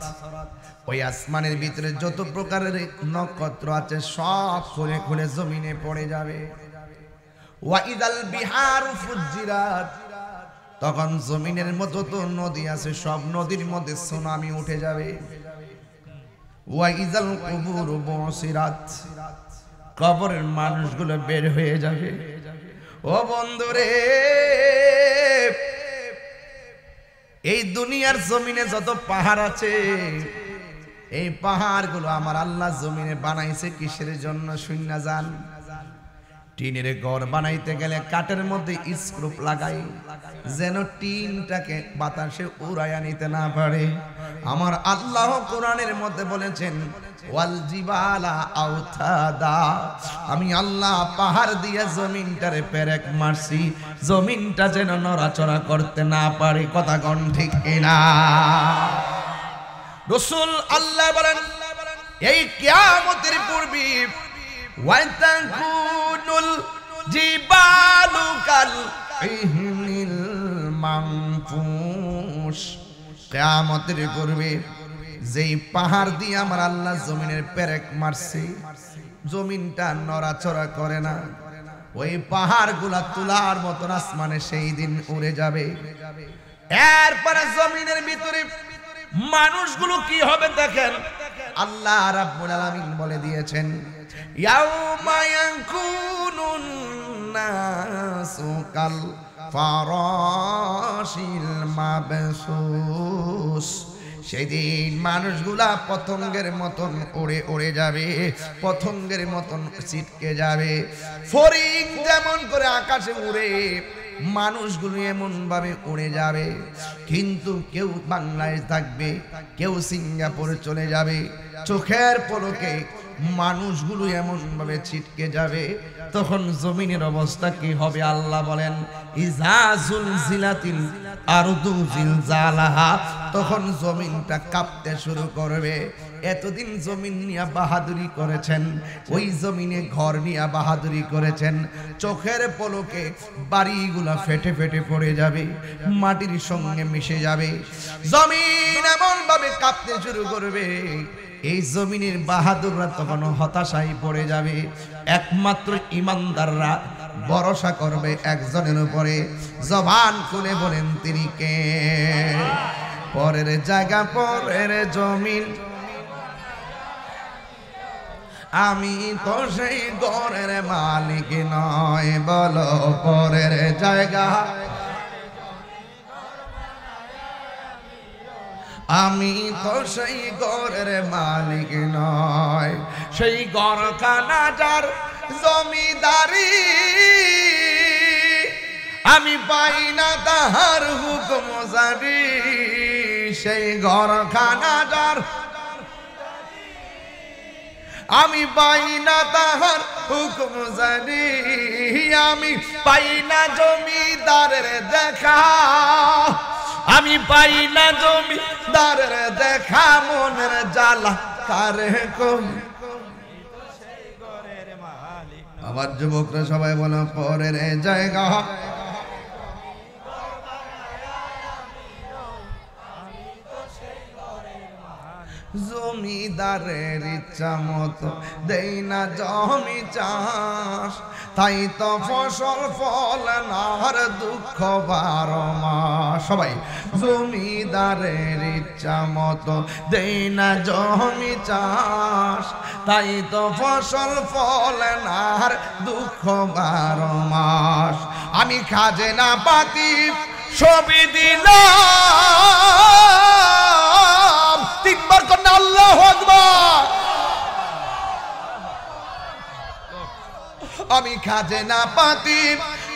ওই আসমানের ভিতরে যত প্রকারের নক্ষত্র আছে সব খুলে খুলে জমিনে পড়ে যাবে। ওয়া ইজাল বিহারু ফুজ্জিরাত, তখন জমিনের মতো তো নদী আছে, সব নদীর মধ্যে সুনামি উঠে যাবে। ওয়া ইজাল কুবুরু বুসিরাত, কবরের মানুষগুলো বের হয়ে যাবে। ও বন্ধুরে, এই দুনিয়ার জমিনে যত পাহাড় আছে, এই পাহাড়গুলো আমার আল্লাহ জমিনে বানাইছে কিসের জন্য শূন্য জান? টিনের ঘর বানাইতে গেলে কাঠের মধ্যে স্ক্রুপ লাগাই, যেন টিনটাকে বাতাসে উড়াইয়া নিতে না পারে। আমার আল্লাহ কোরআনের মধ্যে বলেছেন ওয়াল জিবালা আউতাদা, আমি আল্লাহ পাহাড় দিয়ে জমিনটারে পেরেক মারছি, জমিনটা যেন নড়াচড়া করতে না পারে। কথা কোন ঠিক কিনা? রাসূল আল্লাহ বলেন এই কিয়ামতের পূর্বে ওয়াতাকুনুল জিবালু কাল ইহনিল মানফুস, কিয়ামতের পূর্বে যেই পাহাড় দিয়ে আমার আল্লাহ জমিনের পেরেক মারছে, জমিনটা নড়াচড়া করে না, ওই পাহাড়গুলা তুলার মতন আসমানে সেই দিন উড়ে যাবে। এরপরে জমিনের ভিতরে মানুষগুলো কি হবে দেখেন, আল্লাহ রাব্বুল আলামিন বলে দিয়েছেন, ইয়াউমা ইয়াকুনুন নাসু কাল ফারাশিল মাবসুস। সেদিন মানুষগুলা পতঙ্গের মতন উড়ে উড়ে যাবে, পতঙ্গের মতন ছিটকে যাবে। ফড়িং যেমন করে আকাশে উড়ে, মানুষগুলো এমন ভাবে উড়ে যাবে। কিন্তু কেউ বাংলাদেশ থাকবে, কেউ সিঙ্গাপুরে চলে যাবে। চোখের পলকে মানুষগুলো এমন ভাবে ছিটকে যাবে। তখন জমিনের অবস্থা কি হবে আল্লাহ বলেন, ইজা জুলজিলাতিল আরদু জিলজালাহা। তখন জমিনটা কাঁপতে শুরু করবে। এতদিন জমিন নিয়ে বাহাদুরি করেছেন, ওই জমিনে ঘর নিয়ে বাহাদুরি করেছেন। চোখের পলকে বাড়িগুলা ফেটে ফেটে পড়ে যাবে, মাটির সঙ্গে মিশে যাবে। জমিন এমন ভাবে কাঁপতে শুরু করবে, এই জমিনের বাহাদুররা তখন হতাশায় পড়ে যাবে। একমাত্র ইমানদাররা ভরসা করবে একজনের উপরে। জবান খুলে বলেন তিনি কে? পরের জায়গা পরের জমিন, আমি তো সেই ঘরের মালিক নয়। বলো পরের জায়গা, আমি তো সেই ঘরের মালিক নয়। সেই ঘরখানা যার জমিদারি, আমি পাই না তাহার হুকুম জারি। সেই ঘরখানা যার, আমি পাই না তাহার হুকুম জারি। আমি পাই না জমিদারের দেখা, আমি পাই না জমিদারের দেখা। মনের জ্বালা কারে কই? আমার যুবকরা সবাই বলো পরের জায়গা, জমিদারের ইচ্ছা মতো দেই না জমি চাষ। তাই তো ফসল ফল নার দুঃখ 12 মাস। সবাই, জমিদারের ইচ্ছা মতো দেই না জমি চাষ। তাই তো ফসল ফল নার দুঃখ 12 মাস। আমি খাজনা পাতি সবই দিলাম। 3 বার কন্যা আল্লাহু আকবার। আমি খাজনা পাতি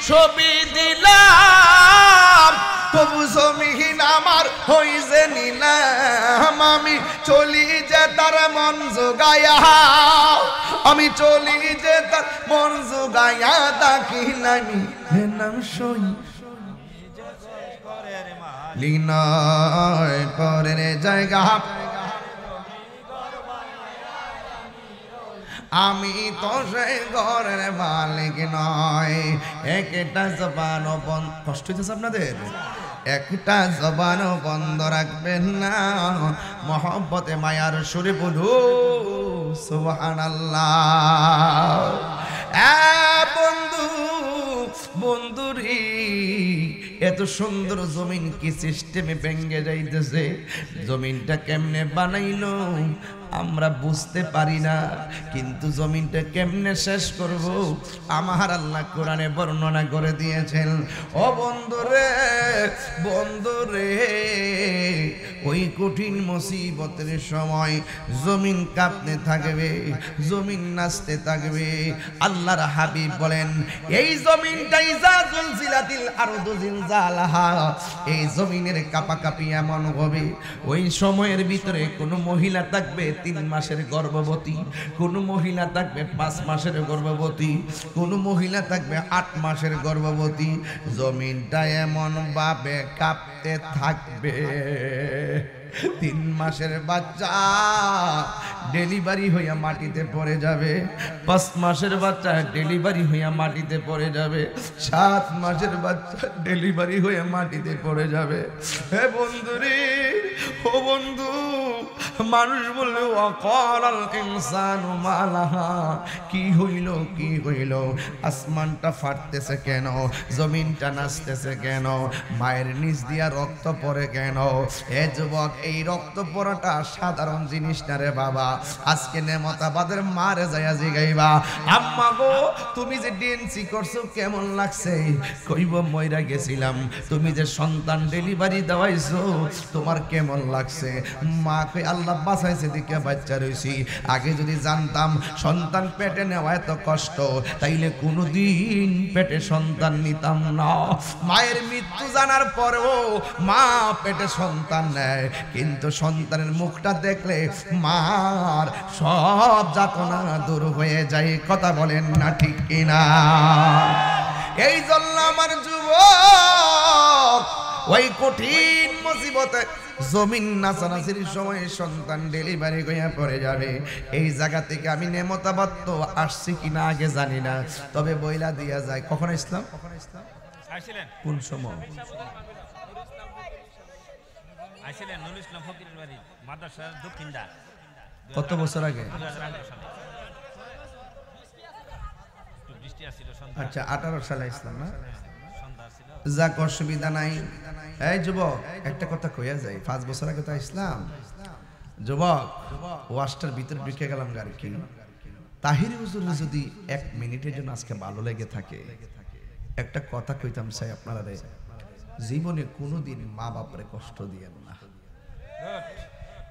সবই দিলাম, তবু জমিহীন আমার হইছে নিলাম। আমি চলি যে তার মন জোগায়া, আমি চলি যে তার মন জোগায়া। তাকি নামি নাম সই লিনয় পরের জায়গা, আমি তো সেই ঘরের মালিক নয়। একটা জবানও বন্ধ, কষ্ট হইতেছে আপনাদের? একটা জবানও বন্ধ রাখবেন না। মহব্বতে মায়ার সুরে বলু সুবহানাল্লাহ। বন্ধু, বন্ধুরি, এত সুন্দর জমিন কি সিস্টেমে ভেঙে যাইতেছে? জমিনটা কেমনে বানাইলো আমরা বুঝতে পারি না, কিন্তু জমিনটা কেমনে শেষ করব আমার আল্লাহ কোরআনে বর্ণনা করে দিয়েছেন। ও বন্ধুরে, বন্ধুরে, ওই কঠিন মুসিবতের সময় জমিন কাঁপতে থাকবে, জমিন নাচতে থাকবে। আল্লাহর হাবিব বলেন, এই জমিনটাই যা জুলজিলাতিল আরদু জিলজালাহা, এই জমিনের কাঁপাকাঁপি এমন হবে ওই সময়ের ভিতরে কোনো মহিলা থাকবে 3 মাসের গর্ভবতী, কোন মহিলা থাকবে 5 মাসের গর্ভবতী, কোন মহিলা থাকবে 8 মাসের গর্ভবতী। জমিনটা এমন ভাবে কাঁপতে থাকবে, 3 মাসের বাচ্চা ডেলিভারি হইয়া মাটিতে পড়ে যাবে, 5 মাসের বাচ্চা ডেলিভারি হইয়া মাটিতে পড়ে যাবে, 7 মাসের বাচ্চা ডেলিভারি হইয়া মাটিতে পড়ে যাবে। হে বন্ধুরে, ও বন্ধু, মানুষ বললে ওয়াকালাল ইনসানু মালাহা, কি হইল কি হইল, আসমানটা ফাটতেছে কেন, জমিনটা নাচতেছে কেন, মায়ের নিচ দিয়া রক্ত পড়ে কেন? এ যুবক, এই রক্ত পড়াটা সাধারণ জিনিস না রে বাবা। আজকে নেমতাবাদের মারে যাইয়া জিগাইবা, আম্মা গো তুমি যে ডেন্সি করছো কেমন লাগছে? কইব মইরা গেছিলাম। তুমি যে সন্তান ডেলিভারি দেওয়াইছো তোমার কেমন লাগছে? মা কই আল্লাহ বাঁচাইছে দিকে বাচ্চা রইছি, আগে যদি জানতাম সন্তান পেটে নেওয়া এত কষ্ট তাইলে কোনোদিন পেটে সন্তান নিতাম না। মায়ের মৃত্যু জানার পরেও মা পেটে সন্তান নেয়, কিন্তু সন্তানের মুখটা দেখলে মার সব যাতনা দূর হয়ে যায়। কথা বলেন না ঠিক কিনা? এই জন্য আমার যুবক ওই কঠিন মুসিবতে জমিন নাচানাচির সময় সন্তান ডেলিভারি হইয়া পড়ে যাবে। এই জায়গা থেকে আমি নেমতাবাদ তো আসছি কিনা আগে জানি না, তবে বইলা দিয়া যায়। কখন ইসলাম কোন সময় কত বছর আগে? আচ্ছা 18 সালে ইসলাম না? যাক, অসুবিধা নাই। এই যুবক, একটা কথা কইয়া যায়, 5 বছর আগে তো ইসলাম। যুবক, ওয়াশটার ভিতরে ঢুকে গেলাম গাড়ি কি তাহিরি হুজুর যদি 1 মিনিটের জন্য আজকে ভালো লেগে থাকে, একটা কথা কইতাম চাই আপনারা, জীবনে কোনোদিন মা বাপরে কষ্ট দিয়েন না।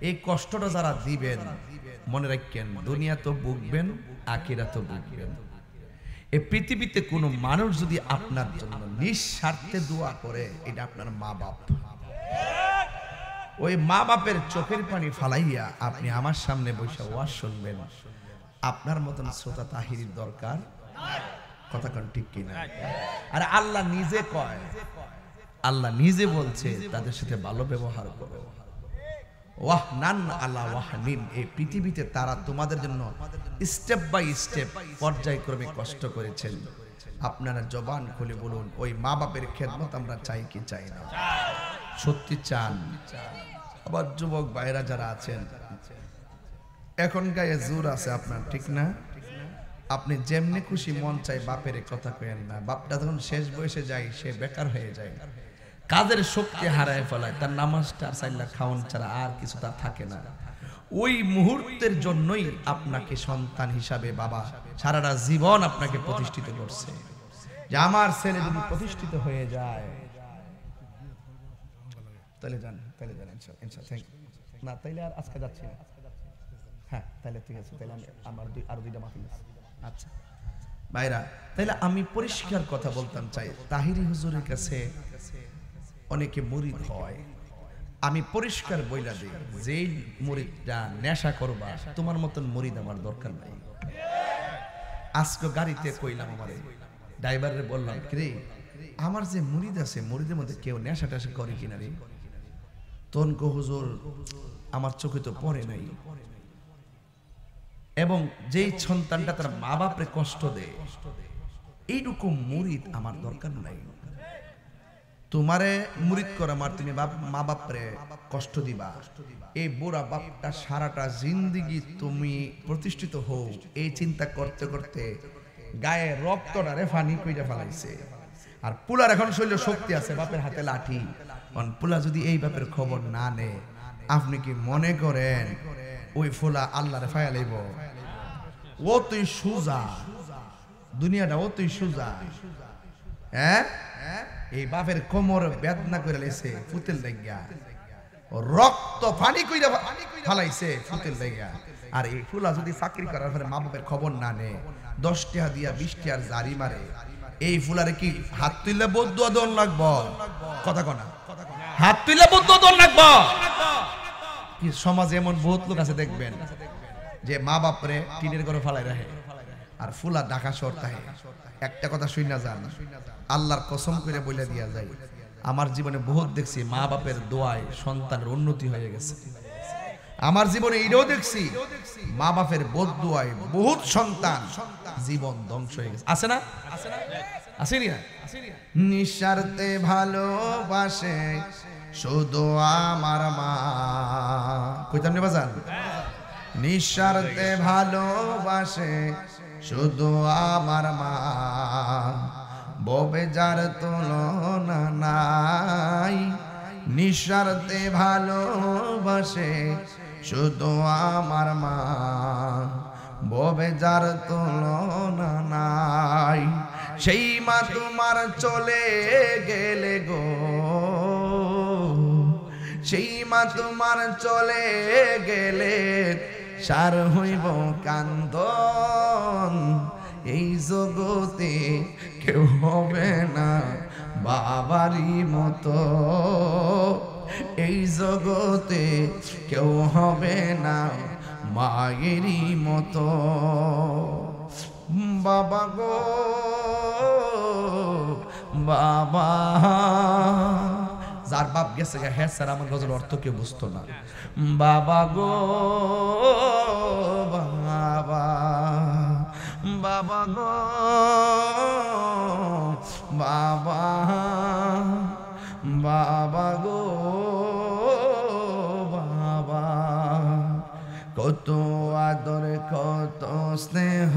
এই কষ্টটা যারা দিবেন মনে রাখেন, দুনিয়া তো ভুগবেন, আখিরাত তো ভুগবেন। এই পৃথিবীতে কোনো মানুষ যদি আপনার জন্য নিঃস্বার্থে দোয়া করে, এটা আপনার মা বাপ। ওই মা বাপের চোখের পানি ফালাইয়া আপনি আমার সামনে বসে ওয়াজ শুনবেন, আপনার মতন শ্রোতা তাহিরির দরকার। কথা কোন ঠিক কিনা? আর আল্লাহ নিজে কয়, আল্লাহ নিজে বলছে তাদের সাথে ভালো ব্যবহার করো। ওয়াহনান আলা ওয়াহনিন, এই পৃথিবীতে তারা তোমাদের জন্য স্টেপ বাই স্টেপ পর্যায়ক্রমে কষ্ট করেছেন। আপনারা জবান খুলে বলুন, ওই মা বাপের খেদমত আমরা চাই কি চাই না? সত্যি চান? আবার যুবক ভাইরা যারা আছেন, এখন গায়ে জোর আছে আপনার, ঠিক না? আপনি যেমনি খুশি মন চাই বাপের কথা কইেন না। বাপটা যখন শেষ বয়সে যায়, সে বেকার হয়ে যায়, কাজের শক্তি হারায় ফেলায়, তার নামাজটা চাইলা খাওয়ান ছাড়া আর কিছু তার থাকে না। ওই মুহূর্তের জন্যই আপনাকে সন্তান হিসাবে বাবা সারাটা জীবন আপনাকে প্রতিষ্ঠিত করছে, যে আমার ছেলে যদি প্রতিষ্ঠিত হয়ে যায় তাহলে যান, তাহলে যান ইনশাআল্লাহ। Thank you. না তাইলে আর আজকে যাচ্ছি না। হ্যাঁ তাহলে ঠিক আছে, তাহলে আমার আরো 2টা মাহফিল আছে। আচ্ছা ভাইরা, তাহলে আমি পরিষ্কার কথা বলতাম চাই, তাহিরি হুজুরের কাছে অনেকে মুরিদ হয়। আমি পরিষ্কার বইলা দিই, যেই মুরিদটা নেশা করবা, তোমার মতন মুরিদ আমার দরকার নাই। আজকে গাড়িতে কইলাম, আমার ড্রাইভারে বললাম, রে আমার যে মুরিদ আছে, মুরিদের মধ্যে কেউ নেশা টেশা করে কিনা রে? তনকো হুজুর আমার চোখে তো পড়ে নাই। এবং যেই সন্তানটা তার মা বাপরে কষ্ট দেয়, এইরকম মুরিদ আমার দরকার নাই। তোমারে মুরিদ করা মার, তুমি মা বাপরে কষ্ট দিবা, এই বুড়া বাপটা সারাটা জিন্দিগি তুমি প্রতিষ্ঠিত হও, এই চিন্তা করতে করতে গায়ে রক্তটা রে ফানি কইরা ফেলাইছে। আর পুলার এখন শৈল শক্তি আছে, বাপের হাতে লাঠি। পুলা যদি এই বাপের খবর না নে, আপনি কি মনে করেন ওই ফুলা আল্লাহরে ফায়া লইব? ও তুই সুজা, দুনিয়াটা ও তুই সুজা। হ্যাঁ, এই বাপের কোমর বেদনা করে লাইছে ফুতেল লাগিয়া, রক্ত পানি কইরা ফালাইছে ফুতেল লাগিয়া। আর এই ফুলা যদি চাকরি করার পরে মা বাপের খবর না নে, 10 টাকা দিয়া 20 টাকার জারি মারে, এই ফুলারে কি হাত তুললে বদুয়া দন লাগবো? কথা কনা, হাত তুললে বদুয়া দন লাগবো? কি সমাজে এমন বহুত লোক আছে দেখবেন, যে মা বাপরে টিনের ঘরে ফালাই রাখে, আর ফুলা ঢাকা শহর থাকে। একটা কথা শুই না যান, আল্লাহর কসম করে বলে দিয়া যায়, আমার জীবনে বহুত দেখছি মা বাপের দোয়ায় সন্তানের উন্নতি হয়ে গেছে। আমার জীবনে এইটাও দেখছি, মা বাপের বদদুয়ায় বহুত সন্তান জীবন ধ্বংস হয়ে গেছে। আছে না? আসেনি না? নিঃস্বার্থে ভালোবাসে শুধু আমার মা। কইতাম নি বাজান? নিঃস্বার্থে ভালোবাসে শুধু আমার মা, ববে যার তুলনা নাই। নিঃস্বার্থে ভালোবাসে শুধু আমার মা, ববে যার তুলনা নাই। সেই মা তোমার চলে গেলে গো, সেই মা তোমার চলে গেলে সার হইব কান্দন। এই জগতে কেউ হবে না বাবারই মতো, এই জগতে কেউ হবে না মায়েরই মতো। বাবা গো বাবা, যার বাপ গেছে হ্যাঁ স্যার আমার গজল অর্থ কেউ বুঝতো না। বাবা গো বাবা, বাবা গো বাবা, বাবা গো বাবা। কত আদর কত স্নেহ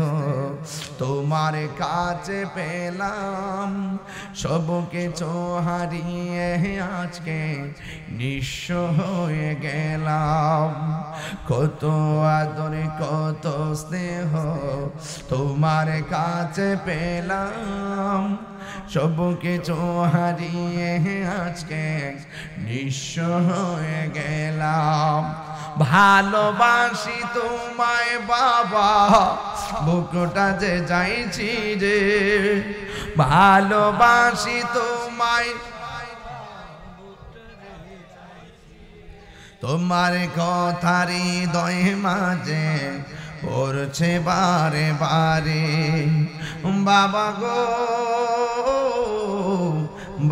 তোমার কাছে পেলাম, সব কিছু হারিয়ে আজকে নিঃস্ব হয়ে গেলাম। কত আদর কত স্নেহ তোমার কাছে পেলাম, সব কিছু হারিয়ে আজকে নিঃস্ব হয়ে গেলাম। ভালোবাসি তোমায় বাবা, বুকটা যে যাইছি রে। ভালোবাসি তোমায়, তোমার কথার হৃদয় মাঝে পড়ছে বারে বারে। বাবা গো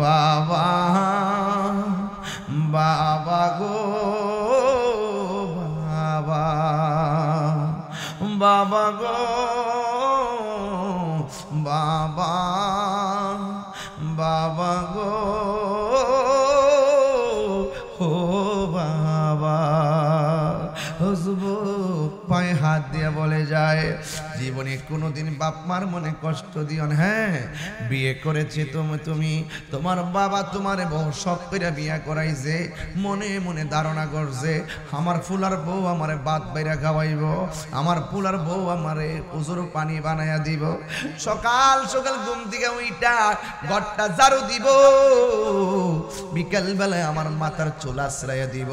বাবা, বাবা গো বাবা, বাবা গো বাবা, বাবা গো ও বাবা। পায়ে হাত দিয়ে বলে যায়, জীবনে কোনোদিন বাপ মার মনে কষ্ট দিও না। হ্যাঁ, বিয়ে করেছে তুমি, তোমার বাবা তোমার বউ শখ করে বিয়া করাইছে, মনে মনে ধারণা করছে আমার ফুলার বউ আমারে ভাত বাইরা খাওয়াইব, আমার ফুলার বউ আমারে উজুর পানি বানাইয়া দিব, সকাল সকাল ঘুম থেকে উইটা ঘরটা ঝাড়ু দিব, বিকাল বেলায় আমার মাথার চুল আশ্রয় দিব।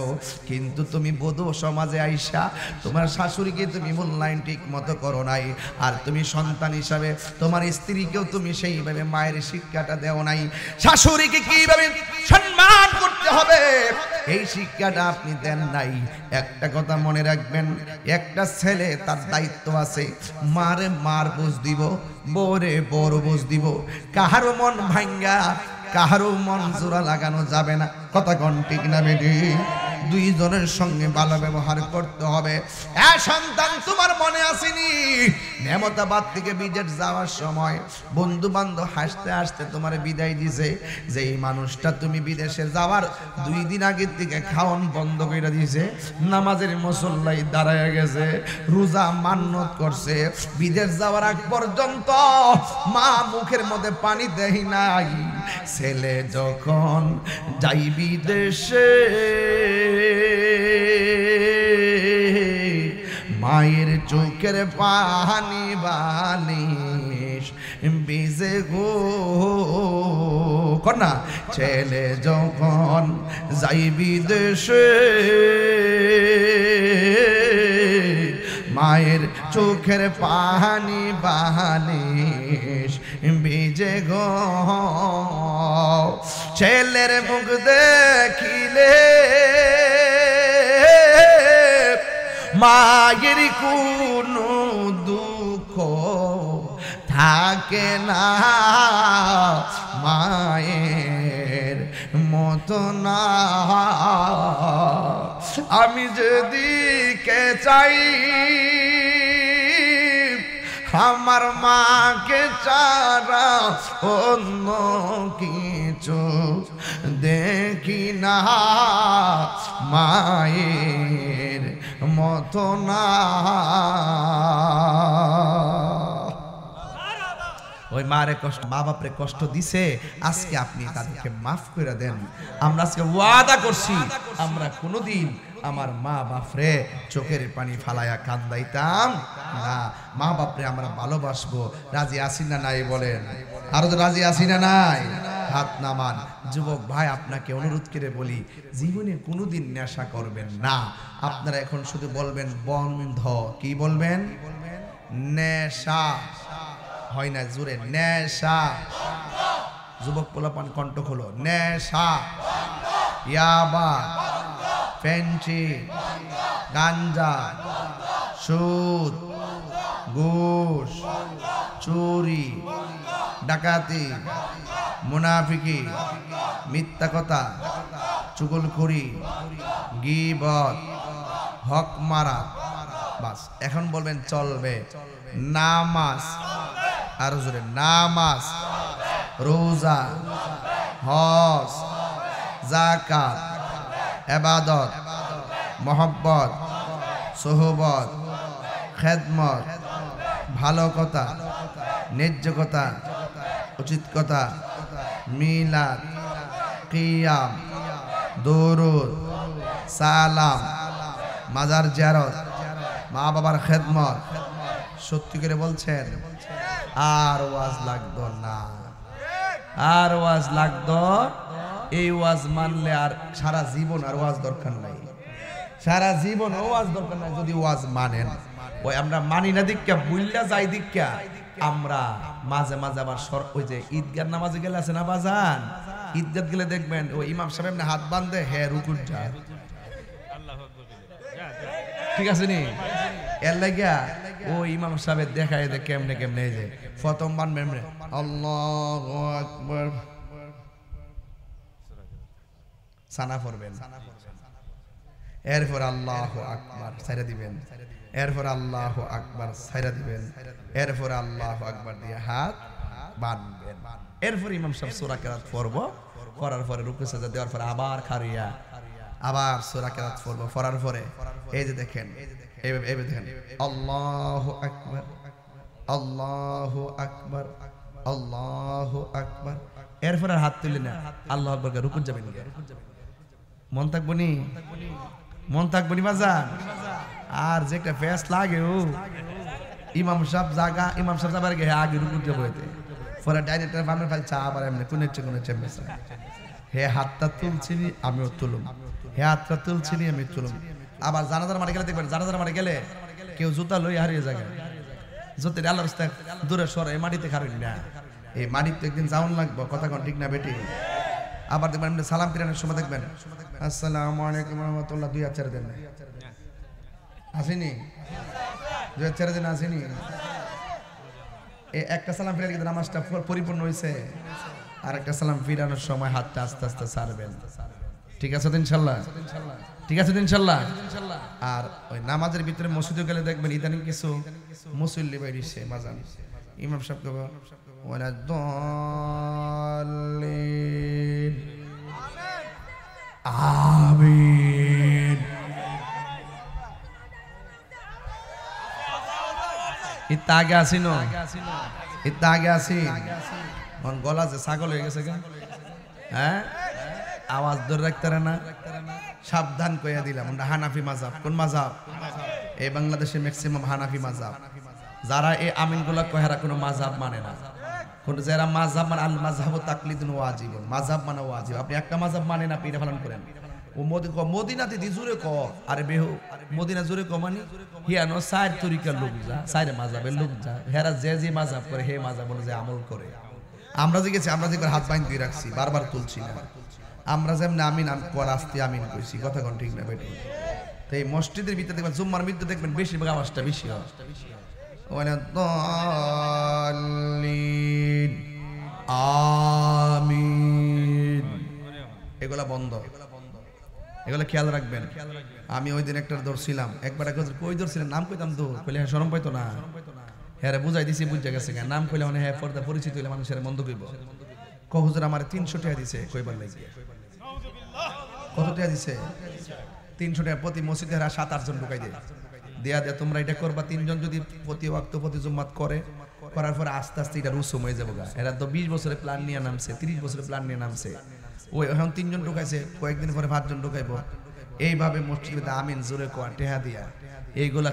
কিন্তু তুমি বধূ সমাজে আইসা তোমার শাশুড়িকে তুমি মূল্যায়ন ঠিক মতো করো নাই, আর তুমি সন্তান হিসাবে তোমার স্ত্রীকেও তুমি সেইভাবে মায়ের শিক্ষাটা দেও নাই। শাশুড়িকে কিভাবে সম্মান করতে হবে এই শিক্ষাটা আপনি দেন নাই। একটা কথা মনে রাখবেন, একটা ছেলে তার দায়িত্ব আছে, মারে মার বুঝ দিব, বউরে বড় বুঝ দিব। কাহারও মন ভাঙ্গা কাহারও মন জোড়া লাগানো যাবে না। কথা কোন ঠিক না বেটি? দুইজনের সঙ্গে ভালো ব্যবহার করতে হবে। সন্তান তোমার মনে আসেনি নেমতাবাদ থেকে বিদেশ যাওয়ার সময় বন্ধু বান্ধব হাসতে হাসতে তোমার বিদায় দিছে, যে এই মানুষটা তুমি বিদেশে যাওয়ার 2 দিন আগের থেকে খাওয়ান বন্ধ করে দিয়েছে, নামাজের মুসল্লায় দাঁড়ায় গেছে, রোজা মান্নত করছে, বিদেশ যাওয়ার আগ পর্যন্ত মা মুখের মধ্যে পানি দেয় নাই। ছেলে যখন যাই বিদেশে মায়ের চোখের পানি বালিশ ভিজে গো কন্যা, ছেলে যখন যাই বিদেশে মায়ের চোখের পানি বালিশ ভিজে গো, ছেলের মুখ দেখিলে মায়ের কোনো দুঃখ থাকে না, মায়ের মতো না। আমি যেদিকে চাই আমার মাকে ছাড়া অন্য কিছু দেখি না, মায়ের মতো না। ওই মারে কষ্ট, মা বাপরে কষ্ট দিছে, আজকে আপনি তাদেরকে মাফ করে দেন। আমরা আজকে ওয়াদা করছি আমরা কোনোদিন আমার মা বাপরে চোখের পানি ফালাইয়া কান্দাইতাম না। মা বাপরে আমরা ভালোবাসবো। রাজি আছি না নাই বলেন? আরো তো রাজি আছি না নাই? হাত নামান। যুবক ভাই, আপনাকে অনুরোধ করে বলি, জীবনে কোনোদিন নেশা করবেন না। আপনারা এখন শুধু বলবেন বন্ধ। কি বলবেন? নেশা হয় না, জোরে নেশা। যুবক পোলাপান কণ্ঠ খোলো। নেশা, ইয়াবা, ফেন্সি, গাঞ্জা, সুদ, ঘুষ, চুরি, ডাকাতি, মুনাফিকি, মিথ্যা কথা, চুগলখড়ি, গীবত, হক মারা। বাস, এখন বলবেন চলবে। নামাজ, আর জোরে নামাজ, রোজা, হজ, যাকাত, ইবাদত, মহব্বত, সোহবত, খেদমত, ভালো কথা, ন্যায্য কথা, উচিত কথা, মিলাদ, কিয়াম, দরুদ, সালাম, মাজার জিয়ারত, মা বাবার খেদমত। সত্যি করে বলছেন? আর ওয়াজ লাগতো না, আর ওয়াজ লাগতো। এই ওয়াজ মানলে আর সারা জীবন আর ওয়াজ দরকার নাই, সারা জীবন ওয়াজ দরকার নাই যদি ওয়াজ মানেন। ওই আমরা মানি না দিক্কা, বুইল্লা যাই দিক্কা আমরা মাঝে মাঝে আবার ওই যে ঈদগার নামাজে গেলে আছে না বাজান, ঈদগাহ গেলে দেখবেন ওই ইমাম সাহেব এমনি হাত বাঁধে, হে রুকুর যায়। ঠিক আছে নি? এর লাগিয়া ও ইমাম সাহেব দেখায় দে কেমনে কেমনে এই যে প্রথম বানবেন আল্লাহু আকবার, সানা পড়বেন, এরপর আল্লাহু আকবার ছাইরা দিবেন, এরপর আল্লাহু আকবার ছাইরা দিবেন, এরপর আল্লাহু আকবার দিয়ে হাত বানবেন। এরপর ইমাম সাহেব সূরা কিরাত পড়ব, পড়ার পরে রুকু সাজদা দেওয়ার পরে আবার খাড়িয়া আবার সূরা কিরাত পড়ব। পড়ার পরে এই যে দেখেন, এইভাবে দেখেন, আল্লাহু আকবার, আল্লাহু আকবার, আল্লাহু আকবার। এরপর আর হাত তুলি না, আল্লাহু আকবার কে রুকু যাবেন। মন থাকবো নি? মন থাকবো নি বাজান? আর যে একটা ফেস লাগে ও ইমাম সাহেব জাগা, ইমাম সাহেব যাবার গে আগে রুকু যাবো, এতে পরে ডাইরেক্টর বামে ফেলছে আবার এমনি কোনে চেম্বেছে। হে হাতটা তুলছিনি আমিও তুলুম, হে হাতটা তুলছিনি আমি তুলুম। আবার জানাজার মাঠে গেলে দেখবেন, জানাজার মাঠে গেলে কেউ জুতা লই হারিয়ে যায়, জুতে আল্লাহর রাস্তায় দূরে সরে, এই মাটিতে খারুন না, এই মাটিতে একদিন যাওন লাগবো। কথা কোন ঠিক না বেটি? আবার দেখবেন সালাম ফিরানোর সময় দেখবেন আসসালামু আলাইকুম রহমতুল্লাহ, 2 হাত ছেড়ে দেন। আসেনি? 2 হাত ছেড়ে দেন, আসেনি? এই একটা সালাম ফিরালে কিন্তু নামাজটা পরিপূর্ণ হয়েছে। আর একটা সালাম ফিরানোর সময় হাতটা আস্তে আস্তে ছাড়বেন। ঠিক আছে তো ইনশাল্লাহ? ঠিক আছে তো ইনশাল্লাহ? আর ওই নামাজের ভিতরে মসজিদে গেলে দেখবেন ইদানিং কিছু মুসল্লি বাইরিছে বাজান, ইমাম সাহেবকে ওয়ালা দাল্লিন আমিন, ইত্তা আগে আসিন, ইত্তা আগে আসিন। গলা যে ছাগল হয়ে গেছে, হ্যাঁ আওয়াজ ধরে রাখতে না, সাবধান কইয়া দিলাম। আমরা হানাফি মাযহাব। কোন মাযহাব? এই বাংলাদেশে ম্যাক্সিমাম হানাফি মাযহাব। যারা এই আমিন গুলা কহেরা কোনো মাযহাব মানে না, কোন যারা মাযহাব মানে আল মাযহাবু তাকলিদুন ওয়াজিবুন, মাযহাব মানে ওয়াজিব। আপনি একটা মাযহাব মানে না পিঠা পালন করেন। ও মদিনাতে দি জুরে ক, আরে বেহু মদিনা জুরে ক মানে হিয়ানো সাইর তরিকার লোক যা, সাইরে মাযহাবের লোক যা, হেরা যে যে মাযহাব করে হে মাযহাব অনুযায়ী আমল করে। আমরা যে গেছি, আমরা যে হাত বাইন দিয়ে রাখছি, বারবার তুলছি না। আমরা যেমন আমিন কর আসতে আমিন কইছি, কথা কোন ঠিক না বেটি? তো এই মসজিদের ভিতরে দেখবেন, জুম্মার ভিতরে দেখবেন বেশিরভাগ আওয়াজটা বেশি হয়, ওয়ালা দাল্লিন আমিন, এগুলা বন্ধ, এগুলো খেয়াল রাখবেন। আমি ওই দিন একটা ধরছিলাম, একবার কই ধরছিলেন, নাম কইতাম তো, কইলে হ্যাঁ শরম পাইতো না, হ্যাঁ রে বুঝাই দিছি, বুঝা গেছে, নাম কইলে মানে হ্যাঁ পর্দা পরিচিত হইলে মানুষের মন্দ কইব। হুজুর আমার 300 টাকা দিছে কইবার লাগি। কত টাকা দিছে? 300 টাকা প্রতি মসজিদে 7-8 জন ঢুকাই দেয়, দেয়া দেয়া তোমরা এটা করবা। 3 জন যদি প্রতি ওয়াক্ত প্রতি জুম্মাত করে, করার পর আস্তে আস্তে এটা রুসুম হয়ে যাবো। এরা তো 20 বছরের প্ল্যান নিয়ে নামছে, 30 বছরের প্ল্যান নিয়ে নামছে। ওই এখন 3 জন ঢুকাইছে, কয়েকদিন পরে 5 জন ঢুকাইবো। এইভাবে মসজিদে আমিন জোরে কোয়া টেহা দিয়া এইগুলা